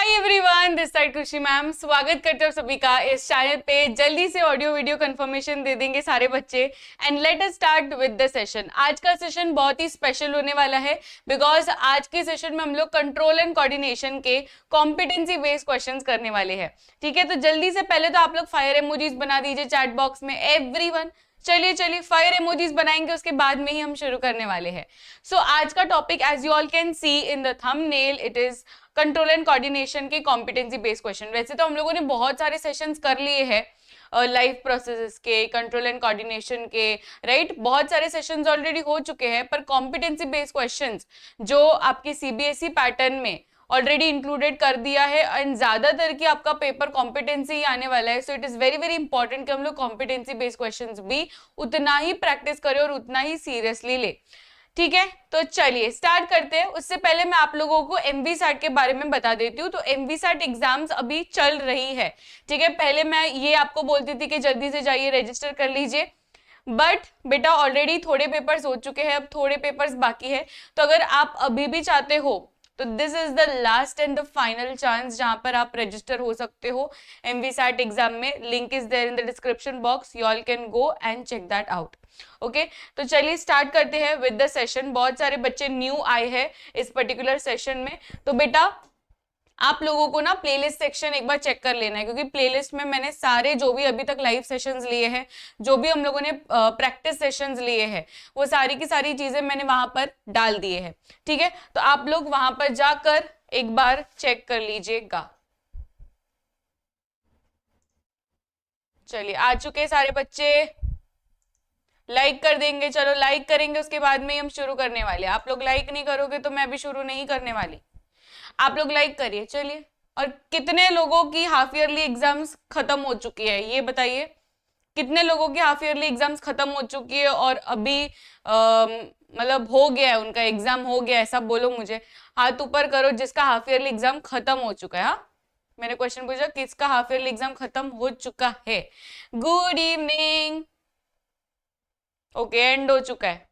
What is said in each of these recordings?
Everyone, this side खुशी ma'am स्वागत करते हो सभी का इस चैनल पे। जल्दी से ऑडियो वीडियो कंफर्मेशन दे देंगे सारे बच्चे and let us start with the session. आज का सेशन बहुत ही स्पेशल होने वाला है बिकॉज आज के सेशन में हम लोग कंट्रोल एंड कोऑर्डिनेशन के कॉम्पिटेंसी बेस्ड क्वेश्चंस करने वाले हैं। ठीक है, तो जल्दी से पहले तो आप लोग फायर इमोजीज बना दीजिए चैट बॉक्स में एवरीवन। चलिए फायर इमोजीज बनाएंगे, उसके बाद में ही हम शुरू करने वाले हैं। सो आज का topic as you all can see in the thumbnail it is control and coordination के कॉम्पिटेंसी बेस्ड क्वेश्चन। वैसे तो हम लोगों ने बहुत सारे सेशंस कर लिए हैं लाइफ प्रोसेसेस के, कंट्रोल एंड कोऑर्डिनेशन के, राइट। बहुत सारे सेशंस ऑलरेडी हो चुके हैं, पर कॉम्पिटेंसी बेस्ड क्वेश्चंस जो आपके सीबीएसई पैटर्न में ऑलरेडी इंक्लूडेड कर दिया है एंड ज्यादातर की आपका पेपर कॉम्पिटेंसी ही आने वाला है। So it is very very important कि हम लोग कॉम्पिटेंसी बेस्ड क्वेश्चंस भी उतना ही प्रैक्टिस करें और उतना ही सीरियसली ले। ठीक है, तो चलिए स्टार्ट करते हैं। उससे पहले मैं आप लोगों को एमवीसैट के बारे में बता देती हूँ। तो एमवीसैट एग्जाम्स अभी चल रही है। ठीक है, पहले मैं ये आपको बोलती थी कि जल्दी से जाइए रजिस्टर कर लीजिए, बट बेटा ऑलरेडी थोड़े पेपर्स हो चुके हैं, अब थोड़े पेपर्स बाकी है। तो अगर आप अभी भी चाहते हो तो this is the last and the final chance जहां पर आप रजिस्टर हो सकते हो एमवीसैट एग्जाम में। Link is there in the description box, you all can go and check that out. Okay, तो चलिए स्टार्ट करते हैं विद द सेशन। बहुत सारे बच्चे न्यू आए हैं इस पर्टिकुलर सेशन में, तो बेटा आप लोगों को ना प्लेलिस्ट सेक्शन एक बार चेक कर लेना है, क्योंकि प्लेलिस्ट में मैंने सारे जो भी अभी तक लाइव सेशंस लिए हैं, जो भी हम लोगों ने प्रैक्टिस सेशंस लिए हैं, वो सारी की सारी चीजें मैंने वहां पर डाल दिए हैं। ठीक है, तो आप लोग वहां पर जाकर एक बार चेक कर लीजिएगा। चलिए आ चुके सारे बच्चे, लाइक कर देंगे। चलो लाइक करेंगे, उसके बाद में हम शुरू करने वाले। आप लोग लाइक नहीं करोगे तो मैं भी शुरू नहीं करने वाली। आप लोग लाइक करिए। चलिए, और कितने लोगों की हाफ ईयरली एग्जाम्स खत्म हो चुकी है ये बताइए। कितने लोगों की हाफ ईयरली एग्जाम्स खत्म हो चुकी है और अभी मतलब हो गया है, उनका एग्जाम हो गया है, सब बोलो मुझे। हाथ ऊपर करो जिसका हाफ ईयरली एग्जाम खत्म हो चुका है। हाँ, मैंने क्वेश्चन पूछा किसका हाफ ईयरली एग्जाम खत्म हो चुका है। Good evening. ओके, एंड हो चुका है।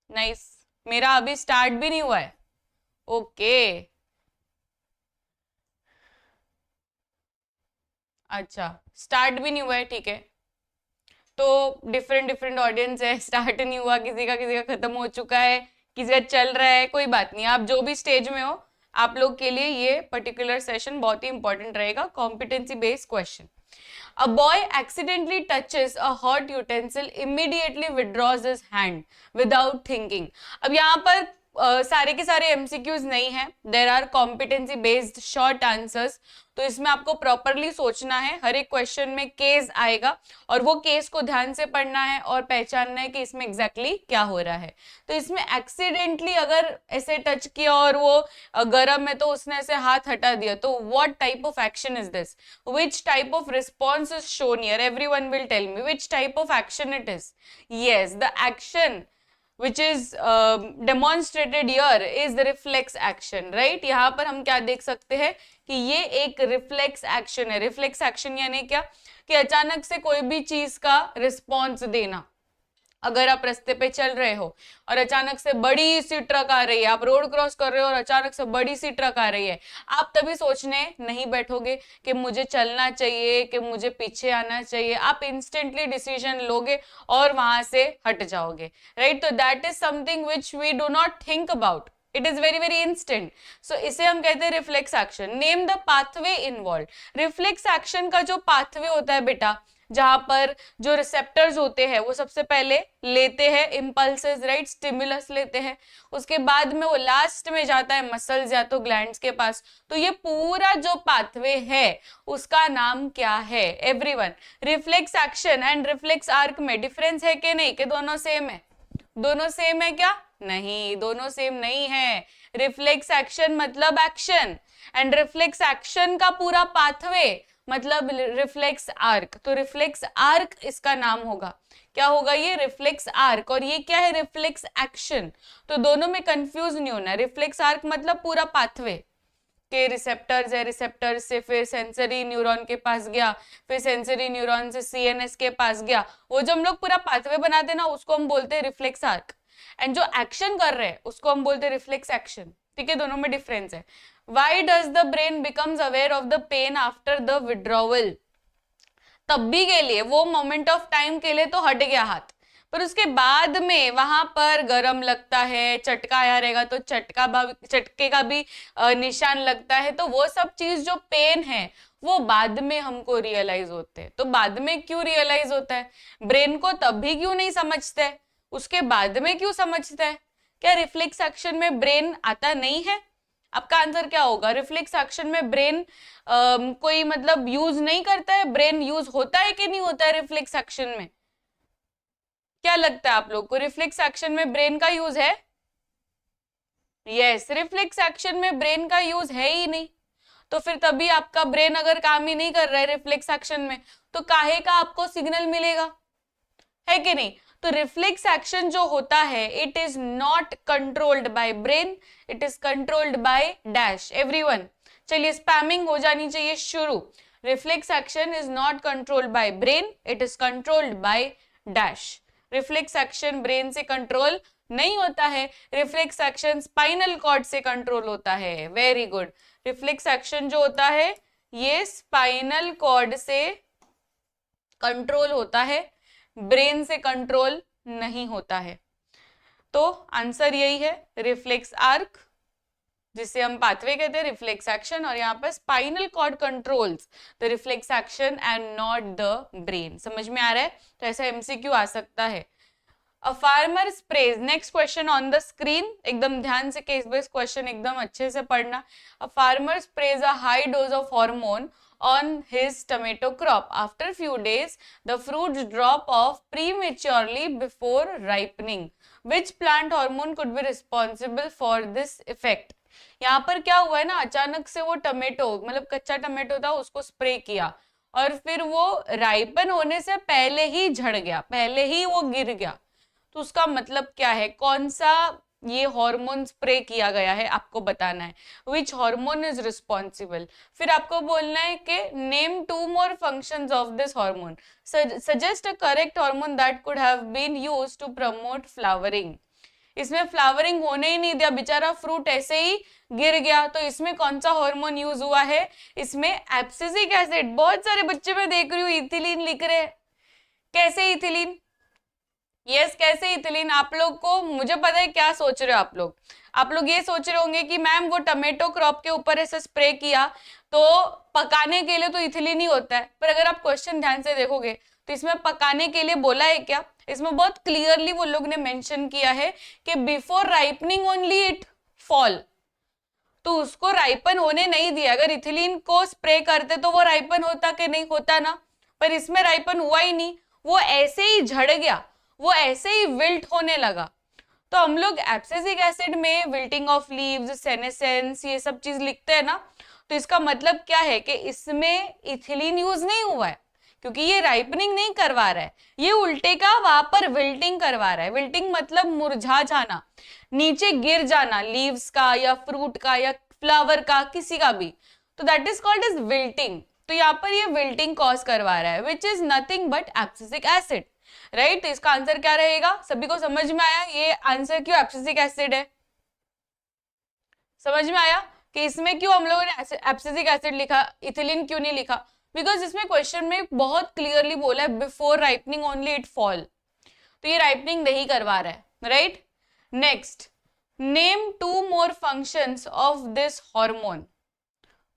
नाइस, मेरा अभी स्टार्ट भी नहीं हुआ है। ओके, अच्छा स्टार्ट भी नहीं हुआ है, ठीक है। तो डिफरेंट ऑडियंस है, स्टार्ट नहीं हुआ किसी का खत्म हो चुका है, किसी का चल रहा है, कोई बात नहीं। आप जो भी स्टेज में हो, आप लोग के लिए ये पर्टिकुलर सेशन बहुत ही इंपॉर्टेंट रहेगा। Competency based question. A boy accidentally touches a hot utensil, immediately withdraws his hand without thinking. अब यहाँ पर सारे के सारे एमसीक्यूज नहीं है, there are competency based short answers. तो इसमें आपको प्रॉपरली सोचना है। हर एक क्वेश्चन में केस आएगा और वो केस को ध्यान से पढ़ना है और पहचानना है कि इसमें एग्जैक्टली क्या हो रहा है। तो इसमें एक्सीडेंटली अगर ऐसे टच किया और वो गर्म है तो उसने ऐसे हाथ हटा दिया, तो what type of action is this, which type of response is shown here? Everyone will tell me which type of action it is. Yes, the action which is demonstrated here is the reflex action, right? यहाँ पर हम क्या देख सकते हैं कि ये एक रिफ्लेक्स एक्शन है। रिफ्लेक्स एक्शन यानी क्या, कि अचानक से कोई भी चीज का रिस्पॉन्स देना। अगर आप रास्ते पे चल रहे हो और अचानक से बड़ी सी ट्रक आ रही है, आप रोड क्रॉस कर रहे हो और अचानक से बड़ी सी ट्रक आ रही है, आप तभी सोचने नहीं बैठोगे कि मुझे चलना चाहिए कि मुझे पीछे आना चाहिए। आप इंस्टेंटली डिसीजन लोगे और वहां से हट जाओगे, राइट। तो that is something which we do not think about, it is very very instant. So इसे हम कहते हैं reflex action. Name the pathway involve. Reflex action का जो पाथवे होता है बेटा, जहां पर जो रिसेप्टर्स होते हैं वो सबसे पहले लेते हैं इम्पल्सेस, राइट, स्टिमुलस लेते हैं, उसके बाद में वो लास्ट में जाता है मसल्स या तो ग्लैंड्स के पास। तो ये पूरा जो पाथवे है उसका नाम क्या है everyone? Reflex action and reflex arc में डिफरेंस है कि नहीं, कि दोनों सेम है? दोनों सेम है क्या? नहीं, दोनों सेम नहीं है। रिफ्लेक्स एक्शन मतलब एक्शन एंड रिफ्लेक्स एक्शन का पूरा पाथवे मतलब रिफ्लेक्स आर्क। तो रिफ्लेक्स आर्क इसका नाम होगा। क्या होगा ये? Reflex arc. और ये क्या है? Reflex action. तो दोनों में कंफ्यूज नहीं होना। रिफ्लेक्स आर्क मतलब पूरा पाथवे के रिसेप्टर्स है, रिसेप्टर से फिर सेंसरी न्यूरॉन के पास गया, फिर सेंसरी न्यूरॉन से सीएनएस के पास गया, वो जो हम लोग पूरा पाथवे बनाते हैं ना उसको हम बोलते हैं रिफ्लेक्स आर्क। एंड जो एक्शन कर रहे हैं उसको हम बोलते हैं रिफ्लेक्स एक्शन। ठीक है, दोनों में डिफरेंस है। Why does the brain becomes aware of the pain after the withdrawal? तब भी के लिए, वो मोमेंट ऑफ टाइम के लिए तो हट गया हाथ, पर उसके बाद में वहां पर गरम लगता है, चटका आया रहेगा तो चटके का भी निशान लगता है, तो वो सब चीज जो पेन है वो बाद में हमको रियलाइज होते हैं। तो बाद में क्यों रियलाइज होता है? ब्रेन को तब भी क्यों नहीं समझते है, उसके बाद में क्यों समझता है? क्या रिफ्लेक्स एक्शन में ब्रेन आता नहीं है? आपका आंसर क्या होगा? रिफ्लेक्स एक्शन में ब्रेन कोई मतलब यूज नहीं करता है? ब्रेन यूज होता है कि नहीं होता है रिफ्लेक्स एक्शन में? क्या लगता है आप लोग को, रिफ्लेक्स एक्शन में ब्रेन का यूज है? यस, रिफ्लेक्स एक्शन में ब्रेन का यूज है ही नहीं, तो फिर तभी आपका ब्रेन अगर काम ही नहीं कर रहा है रिफ्लेक्स एक्शन में, तो काहे का आपको सिग्नल मिलेगा, है कि नहीं? तो रिफ्लेक्स एक्शन जो होता है, it is not controlled by brain, it is controlled by dash. Everyone, चलिए स्पैमिंग हो जानी चाहिए शुरू। Reflex action is not controlled by brain, it is controlled by dash. Reflex action brain से कंट्रोल नहीं होता है, रिफ्लेक्स एक्शन स्पाइनल कॉर्ड से कंट्रोल होता है। Very good. रिफ्लेक्स एक्शन जो होता है ये स्पाइनल कॉर्ड से कंट्रोल होता है, ब्रेन से कंट्रोल नहीं होता है। तो आंसर यही है, रिफ्लेक्स आर्क, जिसे हम पाथवे कहते हैं, रिफ्लेक्स एक्शन, और यहाँ पर spinal cord controls the reflex action and not the brain. समझ में आ रहा है? तो ऐसा एमसीक्यू आ सकता है। A farmer sprays, next question on the screen, एकदम ध्यान से केस बेस्ड क्वेश्चन एकदम अच्छे से पढ़ना। A farmer sprays a high dose of hormone on his tomato crop. After few days, the fruits drop off prematurely before ripening. Which plant hormone could be responsible for this effect? यहाँ पर क्या हुआ है ना, अचानक से वो tomato, मतलब कच्चा टमेटो था, उसको स्प्रे किया और फिर वो राइपन होने से पहले ही झड़ गया, पहले ही वो गिर गया। तो उसका मतलब क्या है, कौन सा ये हार्मोन स्प्रे किया गया है, आपको बताना है। विच हार्मोन इज रिस्पॉन्सिबल, फिर आपको बोलना है कि name 2 more functions of this hormone, suggest a correct hormone that could have been used to promote flowering। इसमें फ्लावरिंग होने ही नहीं दिया, बेचारा फ्रूट ऐसे ही गिर गया, तो इसमें कौन सा हार्मोन यूज हुआ है? इसमें एब्सिसिक एसिड। बहुत सारे बच्चे मैं देख रही हूँ इथिलीन लिख रहे हैं। कैसे इथिलीन? यस, कैसे इथिलीन? आप लोग को मुझे पता है क्या सोच रहे हो आप लोग ये सोच रहे होंगे कि मैम वो टमेटो क्रॉप के ऊपर ऐसे स्प्रे किया तो पकाने के लिए तो इथिलीन ही होता है, पर अगर आप क्वेश्चन ध्यान से देखोगे तो इसमें पकाने के लिए बोला है क्या? इसमें बहुत क्लियरली वो लोग ने मेंशन किया है कि before ripening only it fall, तो उसको राइपन होने नहीं दिया। अगर इथिलीन को स्प्रे करते तो वो राइपन होता कि नहीं होता ना, पर इसमें राइपन हुआ ही नहीं, वो ऐसे ही झड़ गया, वो ऐसे ही विल्ट होने लगा। तो हम लोग एब्सिसिक एसिड में विल्टिंग ऑफ लीव्स, सेनेसेंस, ये सब चीज लिखते हैं ना, तो इसका मतलब क्या है कि इसमें इथिलीन यूज नहीं हुआ है, क्योंकि ये राइपनिंग नहीं करवा रहा है, ये उल्टे का वहां पर विल्टिंग करवा रहा है। विल्टिंग मतलब मुरझा जाना, नीचे गिर जाना, लीव्स का या फ्रूट का या फ्लावर का, किसी का भी, तो that is called as wilting. तो यहाँ पर ये विल्टिंग कॉज करवा रहा है, which is nothing but abscisic acid, right. तो इसका आंसर क्या रहेगा? सभी को समझ में आया ये आंसर क्यों एब्सिसिक एसिड है? समझ में आया कि इसमें क्यों हम लोगों ने एब्सिसिक एसिड लिखा, इथिलीन क्यों नहीं लिखा? बिकॉज इसमें क्वेश्चन में बहुत क्लियरली बोला है before ripening only it fall, तो ये राइपनिंग नहीं करवा रहा है, right. Next, name 2 more functions of this hormone।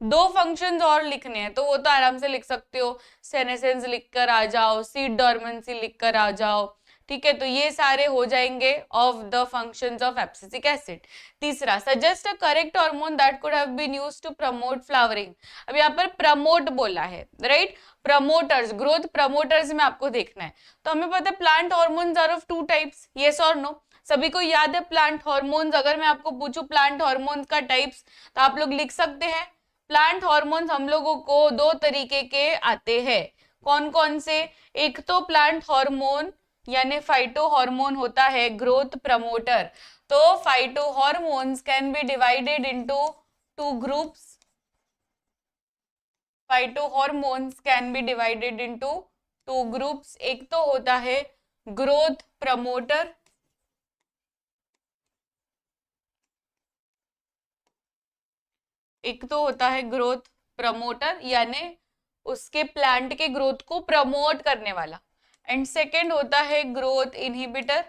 2 functions और लिखने हैं, तो वो तो आराम से लिख सकते हो, सेनेसेंस लिखकर आ जाओ, सीड डॉर्मेंसी लिखकर आ जाओ, ठीक है। तो ये सारे हो जाएंगे of the functions of abscisic acid. तीसरा, suggest a correct hormone that could have been used to promote flowering. अब यहाँ पर प्रमोट बोला है, राइट। प्रमोटर्स, ग्रोथ प्रमोटर्स में आपको देखना है। तो हमें पता है plant hormones are of 2 types, yes और नो? सभी को याद है प्लांट हार्मोन्स? अगर मैं आपको पूछूं प्लांट हार्मोन्स का टाइप्स, तो आप लोग लिख सकते हैं। प्लांट हार्मोन्स हम लोगों को 2 तरीके के आते हैं। कौन कौन से? एक तो प्लांट हार्मोन यानी फाइटो हार्मोन होता है ग्रोथ प्रमोटर। तो phyto hormones can be divided into 2 groups. Phyto hormones can be divided into 2 groups. एक तो होता है ग्रोथ प्रमोटर, एक तो होता है ग्रोथ प्रमोटर, यानी उसके प्लांट के ग्रोथ को प्रमोट करने वाला, एंड सेकेंड होता है ग्रोथ इनहिबिटर।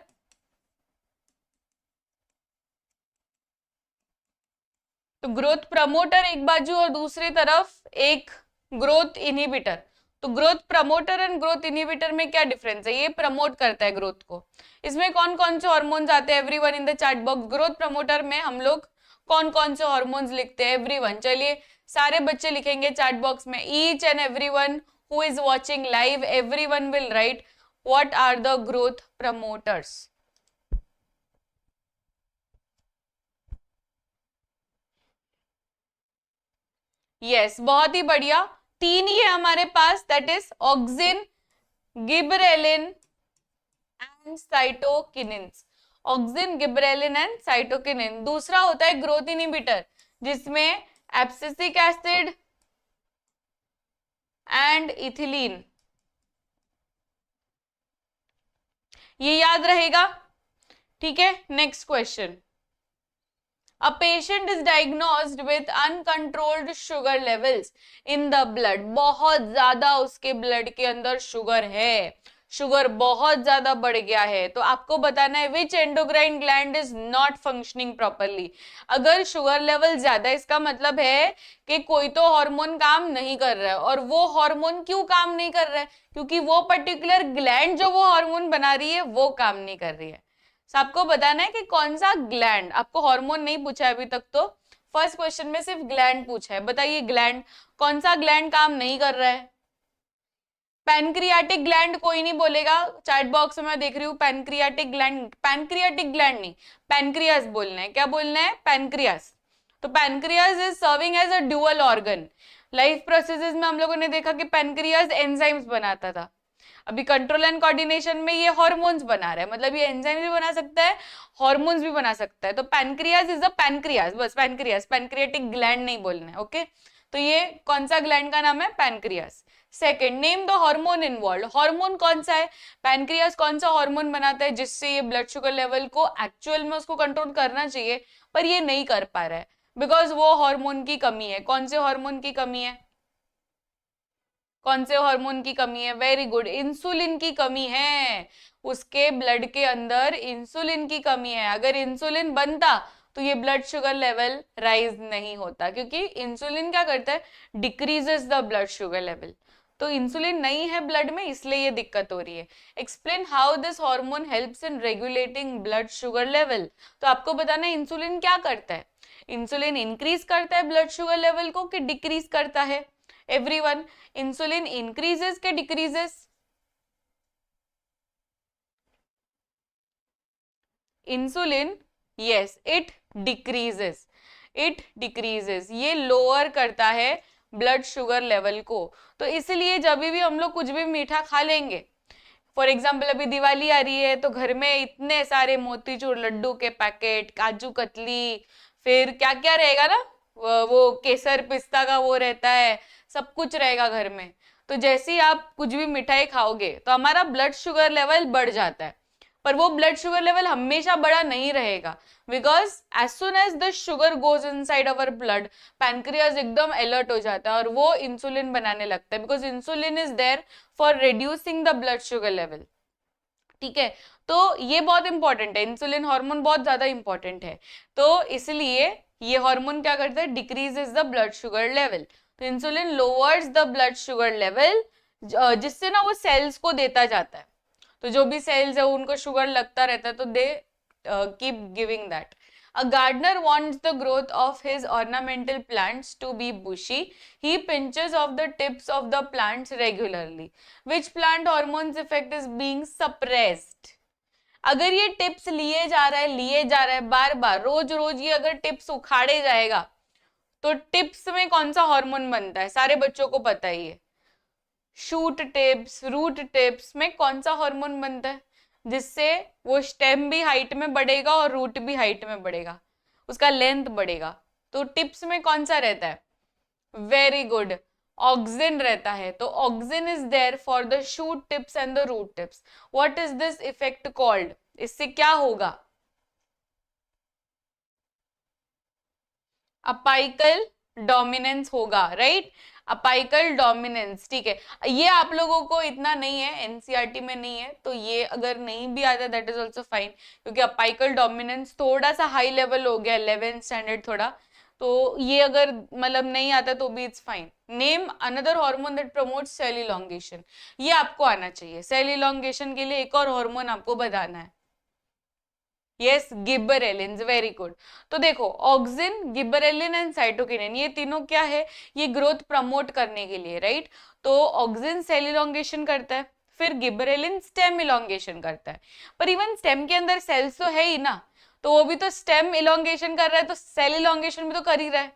तो ग्रोथ प्रमोटर एक बाजू और दूसरी तरफ एक ग्रोथ इनहिबिटर। तो growth promoter and growth inhibitor में क्या डिफरेंस है? ये प्रमोट करता है ग्रोथ को। इसमें कौन कौन से हॉर्मोन्स आते हैं? Everyone in the chat box, growth promoter में हम लोग कौन कौन से हॉर्मोन्स लिखते हैं? एवरीवन, चलिए सारे बच्चे लिखेंगे चैट बॉक्स में। Each and everyone who is watching live, everyone will write what are the growth promoters. Yes, बहुत ही बढ़िया। तीन ही है हमारे पास, that is auxin, gibberellin and cytokinins. Auxin, gibberellin and cytokinin. दूसरा होता है ग्रोथ इनहिबिटर, जिसमें एब्सिसिक एसिड एंड इथिलीन। ये याद रहेगा, ठीक है। Next question. A patient is diagnosed with uncontrolled sugar levels in the blood. बहुत ज्यादा उसके ब्लड के अंदर शुगर है, शुगर बहुत ज्यादा बढ़ गया है। तो आपको बताना है which endocrine gland is not functioning properly। अगर शुगर लेवल ज्यादा, इसका मतलब है कि कोई तो हार्मोन काम नहीं कर रहा है। और वो हार्मोन क्यों काम नहीं कर रहा है? क्योंकि वो पर्टिकुलर ग्लैंड जो वो हार्मोन बना रही है वो काम नहीं कर रही है। आपको बताना है कि कौन सा ग्लैंड। आपको हार्मोन नहीं पूछा है अभी तक, तो फर्स्ट क्वेश्चन में सिर्फ ग्लैंड पूछा है। बताइए ग्लैंड, कौन सा ग्लैंड काम नहीं कर रहा है? पैनक्रियाटिक ग्लैंड कोई नहीं बोलेगा चैट बॉक्स में, मैं देख रही हूँ। पैनक्रियाटिक ग्लैंड, पैनक्रियाटिक ग्लैंड नहीं, पैनक्रियास बोलना है। क्या बोलना है? पैनक्रियास। तो pancreas is serving as a dual organ. Life processes में हम लोगों ने देखा कि पैनक्रियास एंजाइम्स बनाता था। अभी कंट्रोल एंड कोऑर्डिनेशन में ये हॉर्मोन्स बना रहा है, मतलब ये एंजाइम भी बना सकता है, हॉर्मोन्स भी बना सकता है। तो पैनक्रियास इज द पैनक्रियास, बस पैनक्रियास, पैनक्रियाटिक ग्लैंड नहीं बोलना है, ओके। तो ये कौन सा ग्लैंड का नाम है? Pancreas. Second, name the hormone involved. Hormone कौन सा है? पैनक्रियास कौन सा हार्मोन बनाता है जिससे ये ब्लड शुगर लेवल को एक्चुअल में उसको कंट्रोल करना चाहिए, पर ये नहीं कर पा रहा है बिकॉज वो हार्मोन की कमी है। कौन से हार्मोन की कमी है? कौन से हार्मोन की कमी है? वेरी गुड, इंसुलिन की कमी है। उसके ब्लड के अंदर इंसुलिन की कमी है। अगर इंसुलिन बनता तो ये ब्लड शुगर लेवल राइज नहीं होता, क्योंकि इंसुलिन क्या करता है? Decreases the blood sugar level. तो इंसुलिन नहीं है ब्लड में, इसलिए ये दिक्कत हो रही है। Explain how this hormone helps in regulating blood sugar level. तो आपको बताना है इंसुलिन क्या करता है। इंसुलिन इंक्रीज करता है ब्लड शुगर लेवल को कि डिक्रीज करता है? एवरीवन, इंसुलिन इंक्रीजेस के decreases? Insulin, yes, it decreases, it decreases. ये लोअर करता है ब्लड शुगर लेवल को। तो इसलिए जब भी हम लोग कुछ भी मीठा खा लेंगे, फॉर एग्जाम्पल अभी दिवाली आ रही है तो घर में इतने सारे मोतीचूर लड्डू के पैकेट, काजू कतली, फिर क्या क्या रहेगा ना, वो केसर पिस्ता का वो रहता है, सब कुछ रहेगा घर में। तो जैसे ही आप कुछ भी मिठाई खाओगे तो हमारा ब्लड शुगर लेवल बढ़ जाता है, पर वो ब्लड शुगर लेवल हमेशा बड़ा नहीं रहेगा, because as soon as the sugar goes inside our blood, pancreas एकदम अलर्ट हो जाता है और वो इंसुलिन बनाने लगता है, because insulin is there for reducing the blood sugar level. ठीक है, तो ये बहुत इंपॉर्टेंट है, इंसुलिन हार्मोन बहुत ज्यादा इंपॉर्टेंट है। तो इसलिए ये हार्मोन क्या करता है? Decreases the blood sugar level. तो insulin lowers the blood sugar level, जिससे ना वो सेल्स को देता जाता है। तो जो भी सेल्स है उनको शुगर लगता रहता है, तो they keep giving that. A gardener wants the growth of his ornamental plants to be bushy. He pinches off the tips of the plants regularly. Which plant hormone's effect is being suppressed? अगर ये tips लिए जा रहा है बार बार, रोज रोज ये अगर tips उखाड़े जाएगा तो टिप्स में कौन सा हार्मोन बनता है? सारे बच्चों को पता ही है। शूट टिप्स, रूट टिप्स में कौन सा हार्मोन बनता है जिससे वो स्टेम भी हाइट में बढ़ेगा और रूट भी हाइट में बढ़ेगा, उसका लेंथ बढ़ेगा? तो टिप्स में कौन सा रहता है? वेरी गुड, ऑक्सिन रहता है। तो auxin is there for the shoot tips and the root tips. What is this effect called? इससे क्या होगा? अपाइकल डोमिनेंस होगा, राइट, अपाइकल डोमिनेंस, ठीक है। ये आप लोगों को इतना नहीं है, एनसीईआरटी में नहीं है, तो ये अगर नहीं भी आता दैट इज ऑल्सो फाइन, क्योंकि अपाइकल डोमिनेंस थोड़ा सा हाई लेवल हो गया, 11th स्टैंडर्ड थोड़ा, तो ये अगर मतलब नहीं आता तो भी it's fine. Name another hormone that promotes cell elongation, ये आपको आना चाहिए। सेल इलोंगेशन के लिए एक और हार्मोन आपको बताना है। Yes, gibberellin, very good. तो देखो, ऑक्सिन, गिबरेलिन एंड साइटोकिनिन, ये तीनों क्या है, ये ग्रोथ प्रमोट करने के लिए, राइट। तो ऑक्सिन सेल इलोंगेशन करता है, फिर गिबरेलिन स्टेम इलोंगेशन करता है। पर इवन स्टेम के अंदर सेल्स तो है ही ना, तो वो भी तो स्टेम इलोंगेशन कर रहा है, तो सेल इलोंगेशन भी तो कर ही रहा है,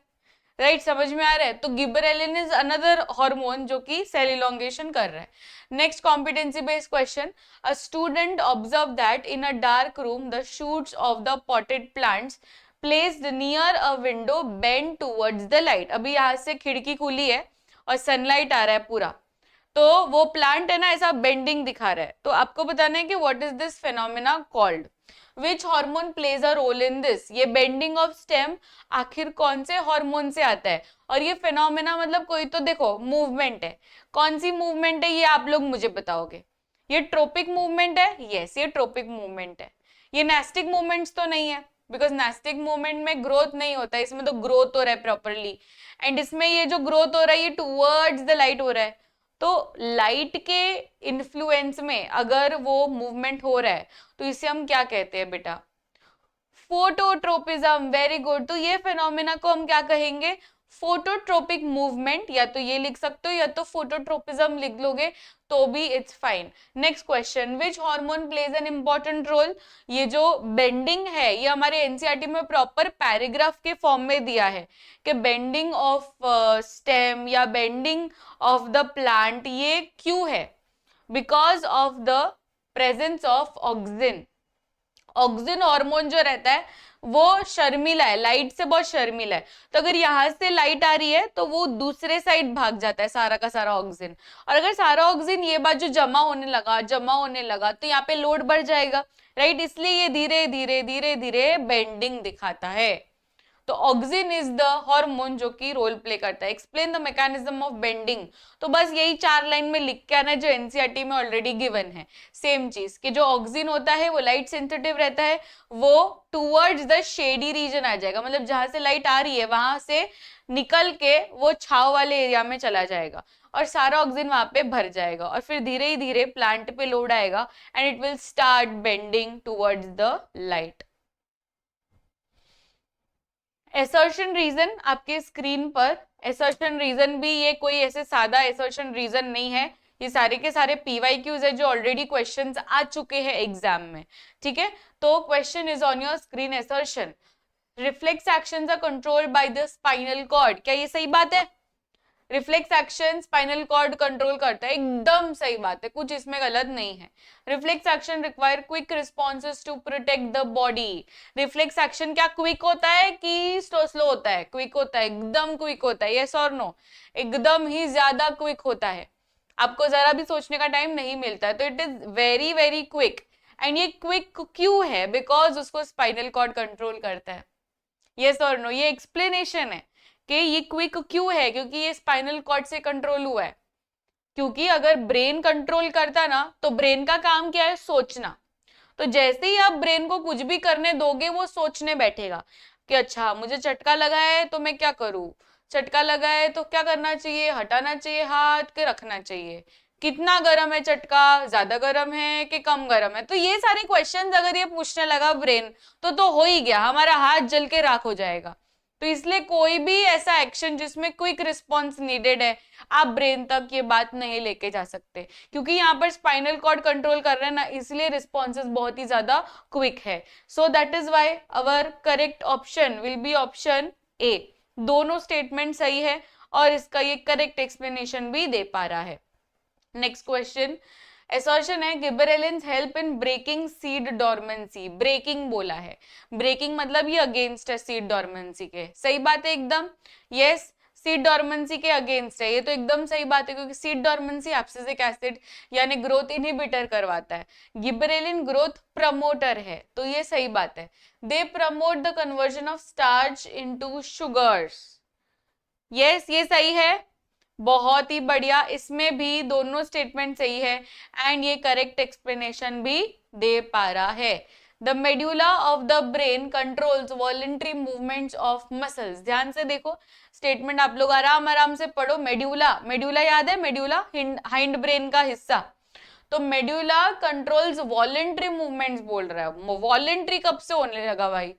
राइट, समझ में आ रहा है। तो गिबरेलिन इज अनदर हार्मोन जो कि सेल इलोंगेशन कर रहा है। Next competency based question, a student observe that in a dark room the shoots of the potted plants placed near a window bend towards the light. अभी यहाँ से खिड़की खुली है और सनलाइट आ रहा है पूरा, तो वो प्लांट है ना ऐसा बेंडिंग दिखा रहा है, तो आपको बताना है कि what is this phenomena called, which hormone plays a role in this. ये बेंडिंग ऑफ स्टेम आखिर कौन से हार्मोन से आता है, और ये फेनोमेना मतलब कोई तो देखो मूवमेंट है, कौन सी मूवमेंट है ये आप लोग मुझे बताओगे। ये ट्रोपिक मूवमेंट है, यस ये ट्रोपिक मूवमेंट है। ये नेस्टिक मूवमेंट्स तो नहीं है, बिकॉज नेस्टिक मूवमेंट में ग्रोथ नहीं होता है, इसमें तो ग्रोथ हो रहा है प्रॉपरली, एंड इसमें ये जो ग्रोथ हो रहा है ये टूवर्ड्स द लाइट हो रहा है। तो लाइट के इन्फ्लुएंस में अगर वो मूवमेंट हो रहा है तो इसे हम क्या कहते हैं बेटा, फोटोट्रोपिज्म, वेरी गुड। तो ये फिनोमेना को हम क्या कहेंगे, फोटोट्रोपिक मूवमेंट, या तो ये लिख सकते हो या तो फोटोट्रोपिज्म लिख लोगे तो भी it's fine. Next question, which hormone plays an important role. ये जो बेंडिंग है ये हमारे एनसीईआरटी में प्रॉपर पैराग्राफ के फॉर्म में दिया है कि बेंडिंग ऑफ स्टेम या बेंडिंग ऑफ द प्लांट ये क्यों है, because of the presence of auxin. Auxin hormone जो रहता है वो शर्मिला है, लाइट से बहुत शर्मिला है, तो अगर यहां से लाइट आ रही है तो वो दूसरे साइड भाग जाता है सारा का सारा ऑक्सिन, और अगर सारा ऑक्सिन ये बात जो जमा होने लगा तो यहाँ पे लोड बढ़ जाएगा, राइट, इसलिए ये धीरे धीरे धीरे धीरे बेंडिंग दिखाता है। तो ऑक्सिन इज द हार्मोन जो कि रोल प्ले करता है। Explain the mechanism of bending, तो बस यही 4 लाइन में लिख के आना जो एनसीईआरटी में ऑलरेडी गिवन है, सेम चीज कि जो ऑक्सिन होता है वो लाइट सेंसिटिव रहता है, वो टूवर्ड्स द शेडी रीजन आ जाएगा, मतलब जहां से लाइट आ रही है वहां से निकल के वो छाव वाले एरिया में चला जाएगा और सारा ऑक्सिन वहां पे भर जाएगा, और फिर धीरे ही धीरे प्लांट पे लोड आएगा and it will start bending towards the light. Assertion reason आपके स्क्रीन पर, एसर्शन रीजन भी ये कोई ऐसे सादा एसर्शन रीजन नहीं है, ये सारे के सारे पीवाईक्यूज है जो ऑलरेडी क्वेश्चंस आ चुके हैं एग्जाम में, ठीक है। तो question is on your screen, assertion, reflex actions are controlled by the spinal cord, क्या ये सही बात है, reflex action spinal cord control करता है, एकदम सही बात है, कुछ इसमें गलत नहीं है। Reflex action require quick responses to protect the body. Reflex action क्या क्विक होता है कि स्लो होता है, क्विक होता है, एकदम क्विक होता है, यस और नो, एकदम ही ज्यादा क्विक होता है, आपको जरा भी सोचने का टाइम नहीं मिलता है, तो it is very very quick. And ये क्विक क्यों है, बिकॉज उसको स्पाइनल कॉर्ड कंट्रोल करता है, यस और नो, ये एक्सप्लेनेशन है कि ये क्विक क्यों है, क्योंकि ये स्पाइनल कॉर्ड से कंट्रोल हुआ है। क्योंकि अगर ब्रेन कंट्रोल करता ना, तो ब्रेन का काम क्या है, सोचना, तो जैसे ही आप ब्रेन को कुछ भी करने दोगे वो सोचने बैठेगा कि अच्छा मुझे चटका लगा है तो मैं क्या करूं, चटका लगा है तो क्या करना चाहिए, हटाना चाहिए हाथ के रखना चाहिए, कितना गर्म है चटका, ज्यादा गर्म है कि कम गर्म है, तो ये सारे क्वेश्चंस अगर ये पूछने लगा ब्रेन तो हो ही गया, हमारा हाथ जल के राख हो जाएगा। तो इसलिए कोई भी ऐसा एक्शन जिसमें क्विक रिस्पॉन्स नीडेड है आप ब्रेन तक ये बात नहीं लेके जा सकते, क्योंकि यहाँ पर स्पाइनल कॉर्ड कंट्रोल कर रहे हैं ना, इसलिए रिस्पॉन्सेस बहुत ही ज्यादा क्विक है। So that is why our correct option will be option A. दोनों स्टेटमेंट सही है और इसका ये करेक्ट एक्सप्लेनेशन भी दे पा रहा है। नेक्स्ट क्वेश्चन, असर्शन है gibberellins help in breaking seed dormancy, breaking बोला है, ब्रेकिंग मतलब ये अगेंस्ट है सीड डॉर्मेंसी के, सही बात है एकदम, यस सीड डॉर्मेंसी के अगेंस्ट है, ये तो एकदम सही बात है, क्योंकि सीड डॉर्मेंसी एब्सिसिक एसिड यानी ग्रोथ इनहिबिटर करवाता है, गिबरेलिन ग्रोथ प्रमोटर है, तो ये सही बात है। They promote the conversion of starch into sugars, yes ये सही है, बहुत ही बढ़िया, इसमें भी दोनों स्टेटमेंट सही है एंड ये करेक्ट एक्सप्लेनेशन भी दे पा रहा है। The medulla of the brain controls voluntary movements of muscles. ध्यान से देखो स्टेटमेंट, आप लोग आराम आराम से पढ़ो। मेड्यूला, मेड्यूला याद है, मेड्यूला हाइंड ब्रेन का हिस्सा। तो मेड्यूला कंट्रोल्स वॉलेंट्री मूवमेंट्स बोल रहा है, वॉलेंट्री कब से होने लगा भाई?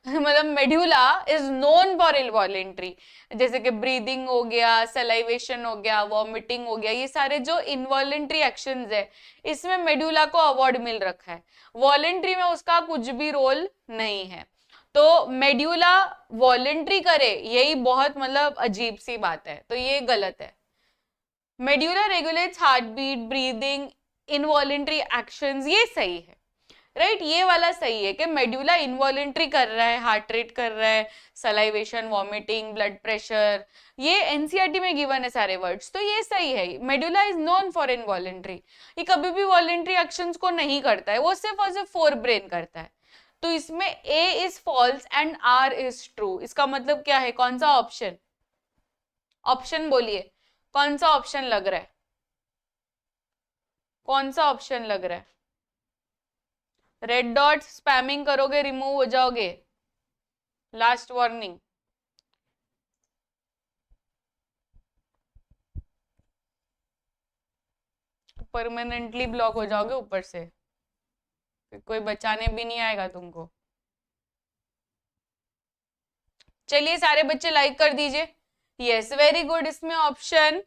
मतलब medulla is known for involuntary, जैसे कि ब्रीदिंग हो गया, सलाइवेशन हो गया, वॉमिटिंग हो गया, ये सारे जो इनवॉलेंट्री एक्शंस है इसमें मेड्यूला को अवार्ड मिल रखा है। वॉलेंट्री में उसका कुछ भी रोल नहीं है। तो मेड्यूला वॉलेंट्री करे यही बहुत मतलब अजीब सी बात है, तो ये गलत है। Medulla regulates heart beat, breathing, involuntary actions, ये सही है राइट ये वाला सही है कि मेड्यूला इनवॉलेंट्री कर रहा है, हार्ट रेट कर रहा है, सलाइवेशन, वॉमिटिंग, ब्लड प्रेशर, ये एनसीईआरटी में गिवन है सारे वर्ड्स, तो ये सही है। Medulla is known for involuntary, ये कभी भी वॉलेंट्री एक्शंस को नहीं करता है, वो सिर्फ और सिर्फ फोर ब्रेन करता है। तो इसमें A is false and R is true. इसका मतलब क्या है, कौन सा ऑप्शन, ऑप्शन बोलिए कौन सा ऑप्शन लग रहा है, कौन सा ऑप्शन लग रहा है? रेड डॉट स्पैमिंग करोगे रिमूव हो जाओगे, लास्ट वार्निंग। परमानेंटली ब्लॉक हो जाओगे ऊपर से, कोई बचाने भी नहीं आएगा तुमको। चलिए सारे बच्चे लाइक कर दीजिए। यस वेरी गुड, इसमें ऑप्शन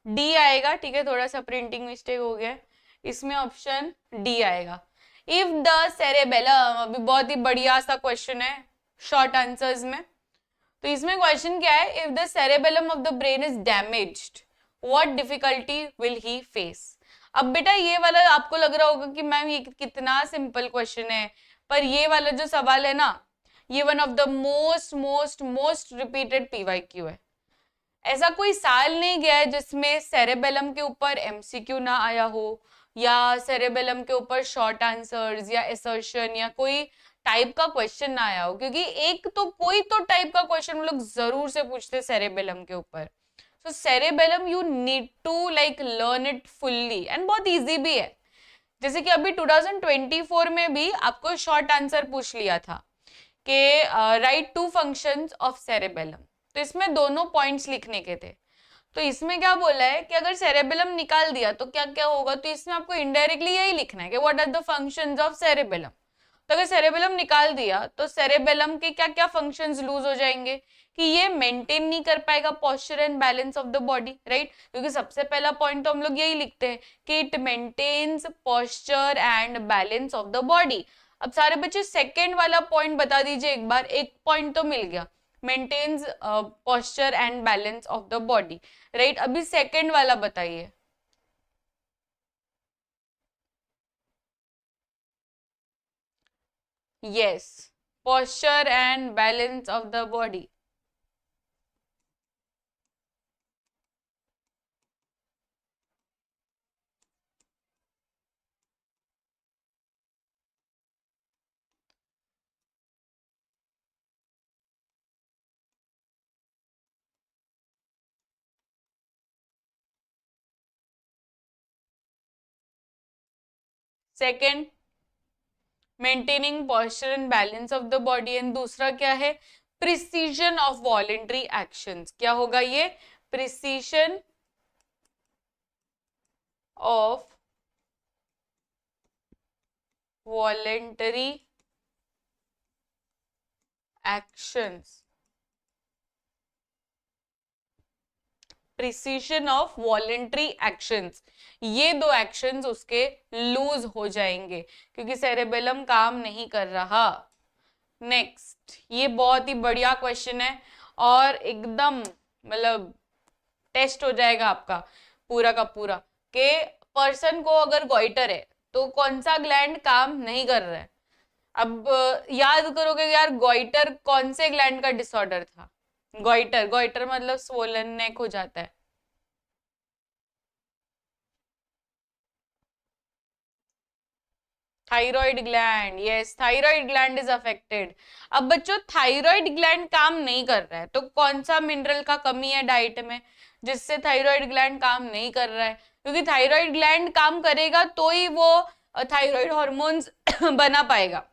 डी आएगा, ठीक है, थोड़ा सा प्रिंटिंग मिस्टेक हो गया, इसमें ऑप्शन डी आएगा। इफ द सेरेबेलम, अभी बहुत ही बढ़िया सा क्वेश्चन है शॉर्ट आंसर्स में। तो इसमें क्वेश्चन क्या है, if the cerebellum of the brain is damaged what difficulty will he face. अब बेटा ये वाला आपको लग रहा होगा कि मैम ये कितना सिंपल क्वेश्चन है, पर ये वाला जो सवाल है ना, ये one of the most most most repeated PYQ है। ऐसा कोई साल नहीं गया है जिसमें सेरेबेलम के ऊपर एमसीक्यू ना आया हो, या सेरेबेलम के ऊपर शॉर्ट आंसर्स या असर्शन या कोई टाइप का क्वेश्चन ना आया हो, क्योंकि एक तो कोई तो टाइप का क्वेश्चन हम लोग जरूर से पूछते सेरेबेलम के ऊपर। So cerebellum you need to like learn it fully and बहुत इजी भी है। जैसे कि अभी 2024 में भी आपको शॉर्ट आंसर पूछ लिया था कि write two functions of cerebellum, तो इसमें दोनों पॉइंट्स लिखने के थे। तो इसमें क्या बोला है कि अगर सेरेबेलम निकाल दिया तो क्या क्या होगा, तो इसमें आपको इनडायरेक्टली यही लिखना है कि what are the functions of cerebellum. तो अगर सेरेबेलम निकाल दिया तो सेरेबेलम के क्या क्या फंक्शंस लूज हो जाएंगे, कि ये मेंटेन नहीं कर पाएगा posture and balance of the body, right, क्योंकि सबसे पहला पॉइंट तो हम लोग यही लिखते हैं कि it maintains posture and balance of the body. अब सारे बच्चे सेकेंड वाला पॉइंट बता दीजिए एक बार, एक पॉइंट तो मिल गया, maintains posture and balance of the body, right. अभी सेकेंड वाला बताइए। Yes, posture and balance of the body. Second maintaining posture and balance of the body, and दूसरा क्या है, प्रिसीजन ऑफ वॉलेंट्री एक्शंस। क्या होगा ये, precision of voluntary actions, precision of voluntary actions, ये दो एक्शंस उसके लूज हो जाएंगे क्योंकि सेरेबेलम काम नहीं कर रहा। नेक्स्ट, ये बहुत ही बढ़िया क्वेश्चन है और एकदम मतलब टेस्ट हो जाएगा आपका पूरा का पूरा, कि पर्सन को अगर गॉइटर है तो कौन सा ग्लैंड काम नहीं कर रहा है। अब याद करोगे यार, गॉइटर कौन से ग्लैंड का डिसऑर्डर था, गॉइटर, गॉइटर मतलब स्वोलन नेक हो जाता है। Thyroid gland, yes, thyroid gland is affected. अब बच्चों थायराइड ग्लैंड काम नहीं कर रहा है तो कौन सा मिनरल का कमी है डाइट में जिससे थायराइड ग्लैंड काम नहीं कर रहा है? क्योंकि थायराइड ग्लैंड काम करेगा तो ही वो थायराइड हॉर्मोन्स बना पाएगा,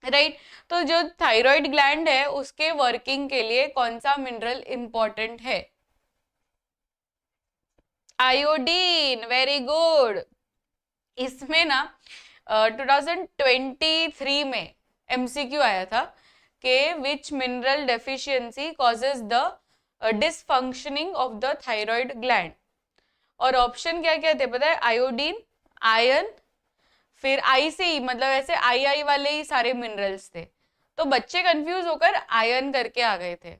राइट? तो जो थायराइड ग्लैंड है उसके वर्किंग के लिए कौन सा मिनरल इंपॉर्टेंट है? Iodine, very good. इसमें ना 2023 में एमसीक्यू आया था कि विच mineral deficiency causes the dysfunctioning of the thyroid gland, और ऑप्शन क्या क्या थे पता है? आयोडीन, आयरन, फिर आई से ही मतलब ऐसे आई वाले ही सारे मिनरल्स थे। तो बच्चे कंफ्यूज होकर आयरन करके आ गए थे,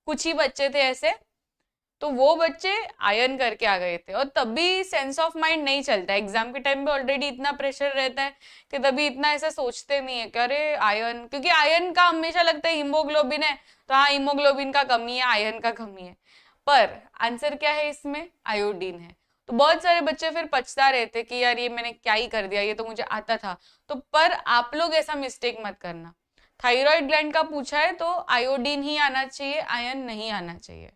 कुछ ही बच्चे थे ऐसे, तो वो बच्चे आयरन करके आ गए थे। और तभी सेंस ऑफ माइंड नहीं चलता, एग्जाम के टाइम पे ऑलरेडी इतना प्रेशर रहता है कि तभी इतना ऐसा सोचते नहीं है कि अरे आयरन, क्योंकि आयरन का हमेशा लगता है हीमोग्लोबिन है तो हाँ हीमोग्लोबिन का कमी है, आयरन का कमी है, पर आंसर क्या है इसमें? आयोडीन है। तो बहुत सारे बच्चे फिर पछता रहते कि यार ये मैंने क्या ही कर दिया, ये तो मुझे आता था। तो पर आप लोग ऐसा मिस्टेक मत करना, थायराइड ग्लैंड का पूछा है तो आयोडीन ही आना चाहिए, आयरन नहीं आना चाहिए,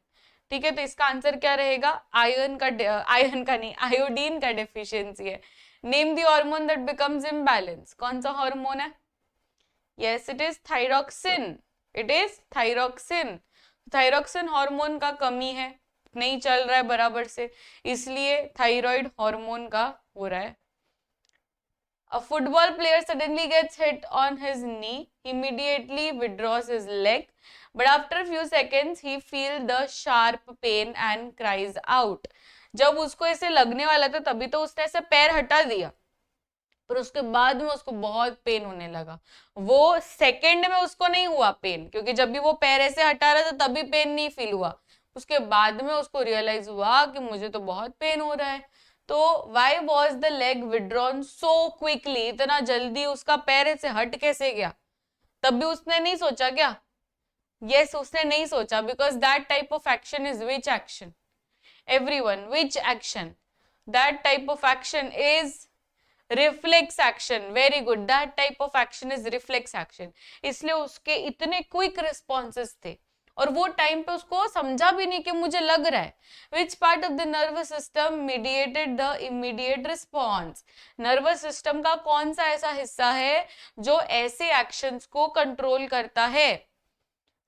ठीक है? तो इसका आंसर क्या रहेगा? आयरन का नहीं, आयोडीन का डेफिशिएंसी है। Name the hormone that becomes imbalance, कौन सा हार्मोन है? Yes, it is thyroxine, it is thyroxine. Thyroxine hormone का कमी है, नहीं चल रहा है बराबर से, इसलिए थायराइड हार्मोन का हो रहा है। A football player suddenly gets hit on his knee, he immediately withdraws his leg, but after a few seconds he feels the sharp pain and cries out. जब उसको ऐसे लगने वाला था तभी तो उसने ऐसे पैर हटा दिया, पर उसके बाद में उसको बहुत पेन होने लगा। वो सेकंड में उसको नहीं हुआ पेन, क्योंकि जब भी वो पैर ऐसे हटा रहा था तभी पेन नहीं फील हुआ, उसके बाद में उसको रियलाइज हुआ कि मुझे तो बहुत पेन हो रहा है। तो why was the leg withdrawn so quickly, इतना जल्दी उसका पैर ऐसे हट कैसे गया? तब भी उसने नहीं सोचा क्या? यस, उसने नहीं सोचा, because that type of action is which action? Everyone, which action? That type of action is reflex action, very good, that type of action is reflex action. इसलिए उसके इतने क्विक रिस्पॉन्सेस थे और वो टाइम पे उसको समझा भी नहीं कि मुझे लग रहा है। Which part of the nervous system mediated the immediate response? Nervous system का कौन सा ऐसा हिस्सा है जो ऐसे एक्शंस को कंट्रोल करता है?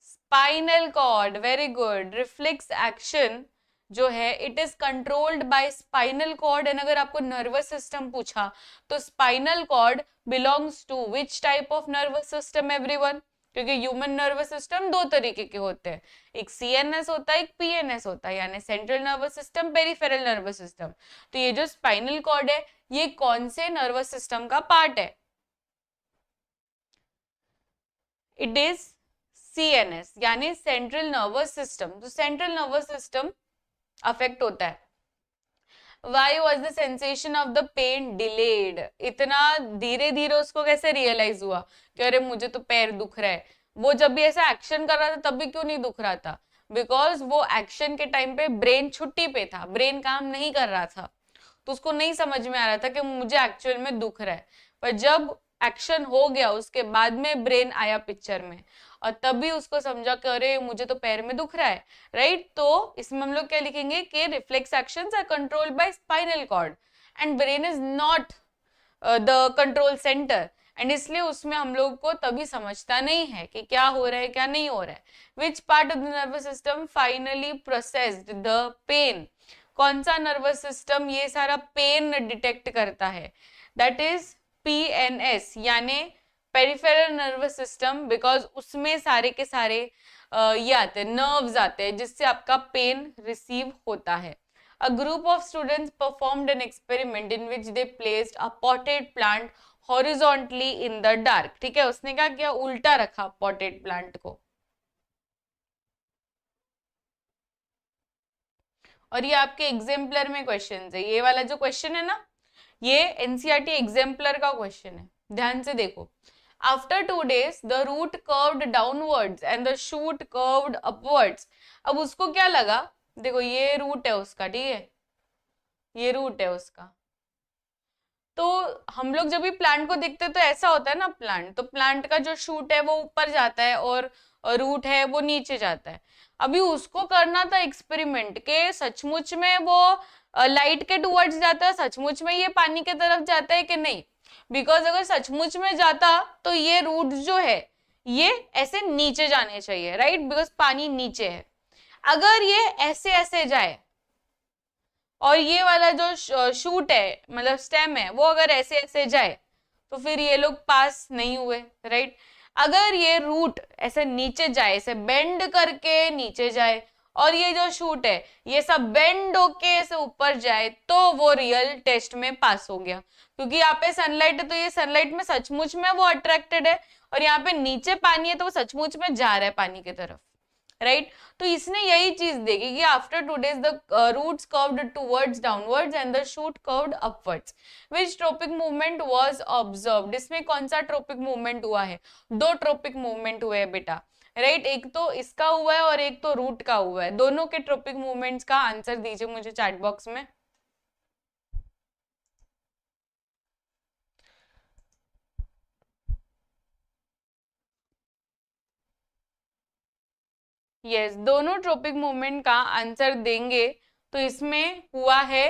Spinal cord, very good. Reflex action जो है it is controlled by spinal cord, and अगर आपको नर्वस सिस्टम पूछा तो spinal cord belongs to which type of nervous system everyone? क्योंकि ह्यूमन नर्वस सिस्टम दो तरीके के होते हैं, एक सीएनएस होता है, एक पीएनएस होता है, यानी central nervous system, peripheral nervous system. तो ये जो स्पाइनल कॉर्ड है ये कौन से नर्वस सिस्टम का पार्ट है? इट इज सीएनएस, यानी सेंट्रल नर्वस सिस्टम। तो सेंट्रल नर्वस सिस्टम अफेक्ट होता है। Why was the sensation of the pain delayed? इतना धीरे धीरे उसको कैसे रियलाइज हुआ कि अरे मुझे तो पैर दुख रहा है? वो जब भी ऐसा एक्शन कर रहा था तब भी क्यों नहीं दुख रहा था? बिकॉज वो एक्शन के टाइम पे ब्रेन छुट्टी पे था, ब्रेन काम नहीं कर रहा था, तो उसको नहीं समझ में आ रहा था कि मुझे एक्चुअल में दुख रहा है। पर जब एक्शन हो गया उसके बाद में ब्रेन आया पिक्चर में, और तभी उसको समझा कि अरे मुझे तो पैर में दुख रहा है, राइट? तो इसमें हम लोग क्या लिखेंगे कि reflex actions are controlled by spinal cord and brain is not the control centre, एंड इसलिए उसमें हम लोग को तभी समझता नहीं है कि क्या हो रहा है क्या नहीं हो रहा है। Which part of the nervous system finally processed the pain? कौन सा नर्वस सिस्टम ये सारा पेन डिटेक्ट करता है? दैट इज पीएनएस, यानी पेरिफेरल नर्वस सिस्टम, बिकॉज उसमें सारे के सारे ये आते हैं, नर्व्स आते हैं जिससे आपका पेन रिसीव होता है। A group of students performed an experiment in which they placed a potted plant horizontally in the dark. ठीक है, उसने क्या किया? उल्टा रखा potted plant को, और ये आपके एग्जाम्पलर में क्वेश्चन है। ये वाला जो क्वेश्चन है ना, ये एनसीईआरटी एग्जाम्पलर का क्वेश्चन है, ध्यान से देखो। After 2 days, the root curved downwards and the shoot curved upwards. अब उसको क्या लगा? देखो ये रूट है उसका, ठीक है, ये रूट है उसका, तो हम लोग जब भी प्लांट को देखते हैं तो ऐसा होता है ना, प्लांट तो प्लांट का जो शूट है वो ऊपर जाता है और रूट है वो नीचे जाता है। अभी उसको करना था एक्सपेरिमेंट के सचमुच में वो लाइट के टुवर्ड्स जाता है, सचमुच में ये पानी के तरफ जाता है कि नहीं। बिकॉज अगर सचमुच में जाता तो ये रूट जो है ये ऐसे नीचे जाने चाहिए, राइट, बिकॉज पानी नीचे है। अगर ये ऐसे ऐसे जाए और ये वाला जो शूट है मतलब स्टेम है वो अगर ऐसे ऐसे जाए तो फिर ये लोग पास नहीं हुए, राइट। अगर ये रूट ऐसे नीचे जाए, ऐसे बेंड करके नीचे जाए और ये जो शूट है ये सब बेंड होके ऐसे ऊपर जाए तो वो रियल टेस्ट में पास हो गया। क्योंकि यहाँ पे सनलाइट है तो ये सनलाइट में सचमुच में वो अट्रैक्टेड है, और यहाँ पे नीचे पानी है तो वो सचमुच में जा रहा है पानी की तरफ, राइट। तो इसने यही चीज देखी कि after 2 days the roots curved towards downwards and the shoot curved upwards, which tropic movement was observed. इसमें कौन सा ट्रोपिक मूवमेंट हुआ है? 2 ट्रोपिक मूवमेंट हुए हैं बेटा, राइट। एक तो इसका हुआ है और एक तो रूट का हुआ है। दोनों के ट्रोपिक मूवमेंट्स का आंसर दीजिए मुझे चैट बॉक्स में। यस, दोनों ट्रोपिक मूवमेंट का आंसर देंगे तो इसमें हुआ है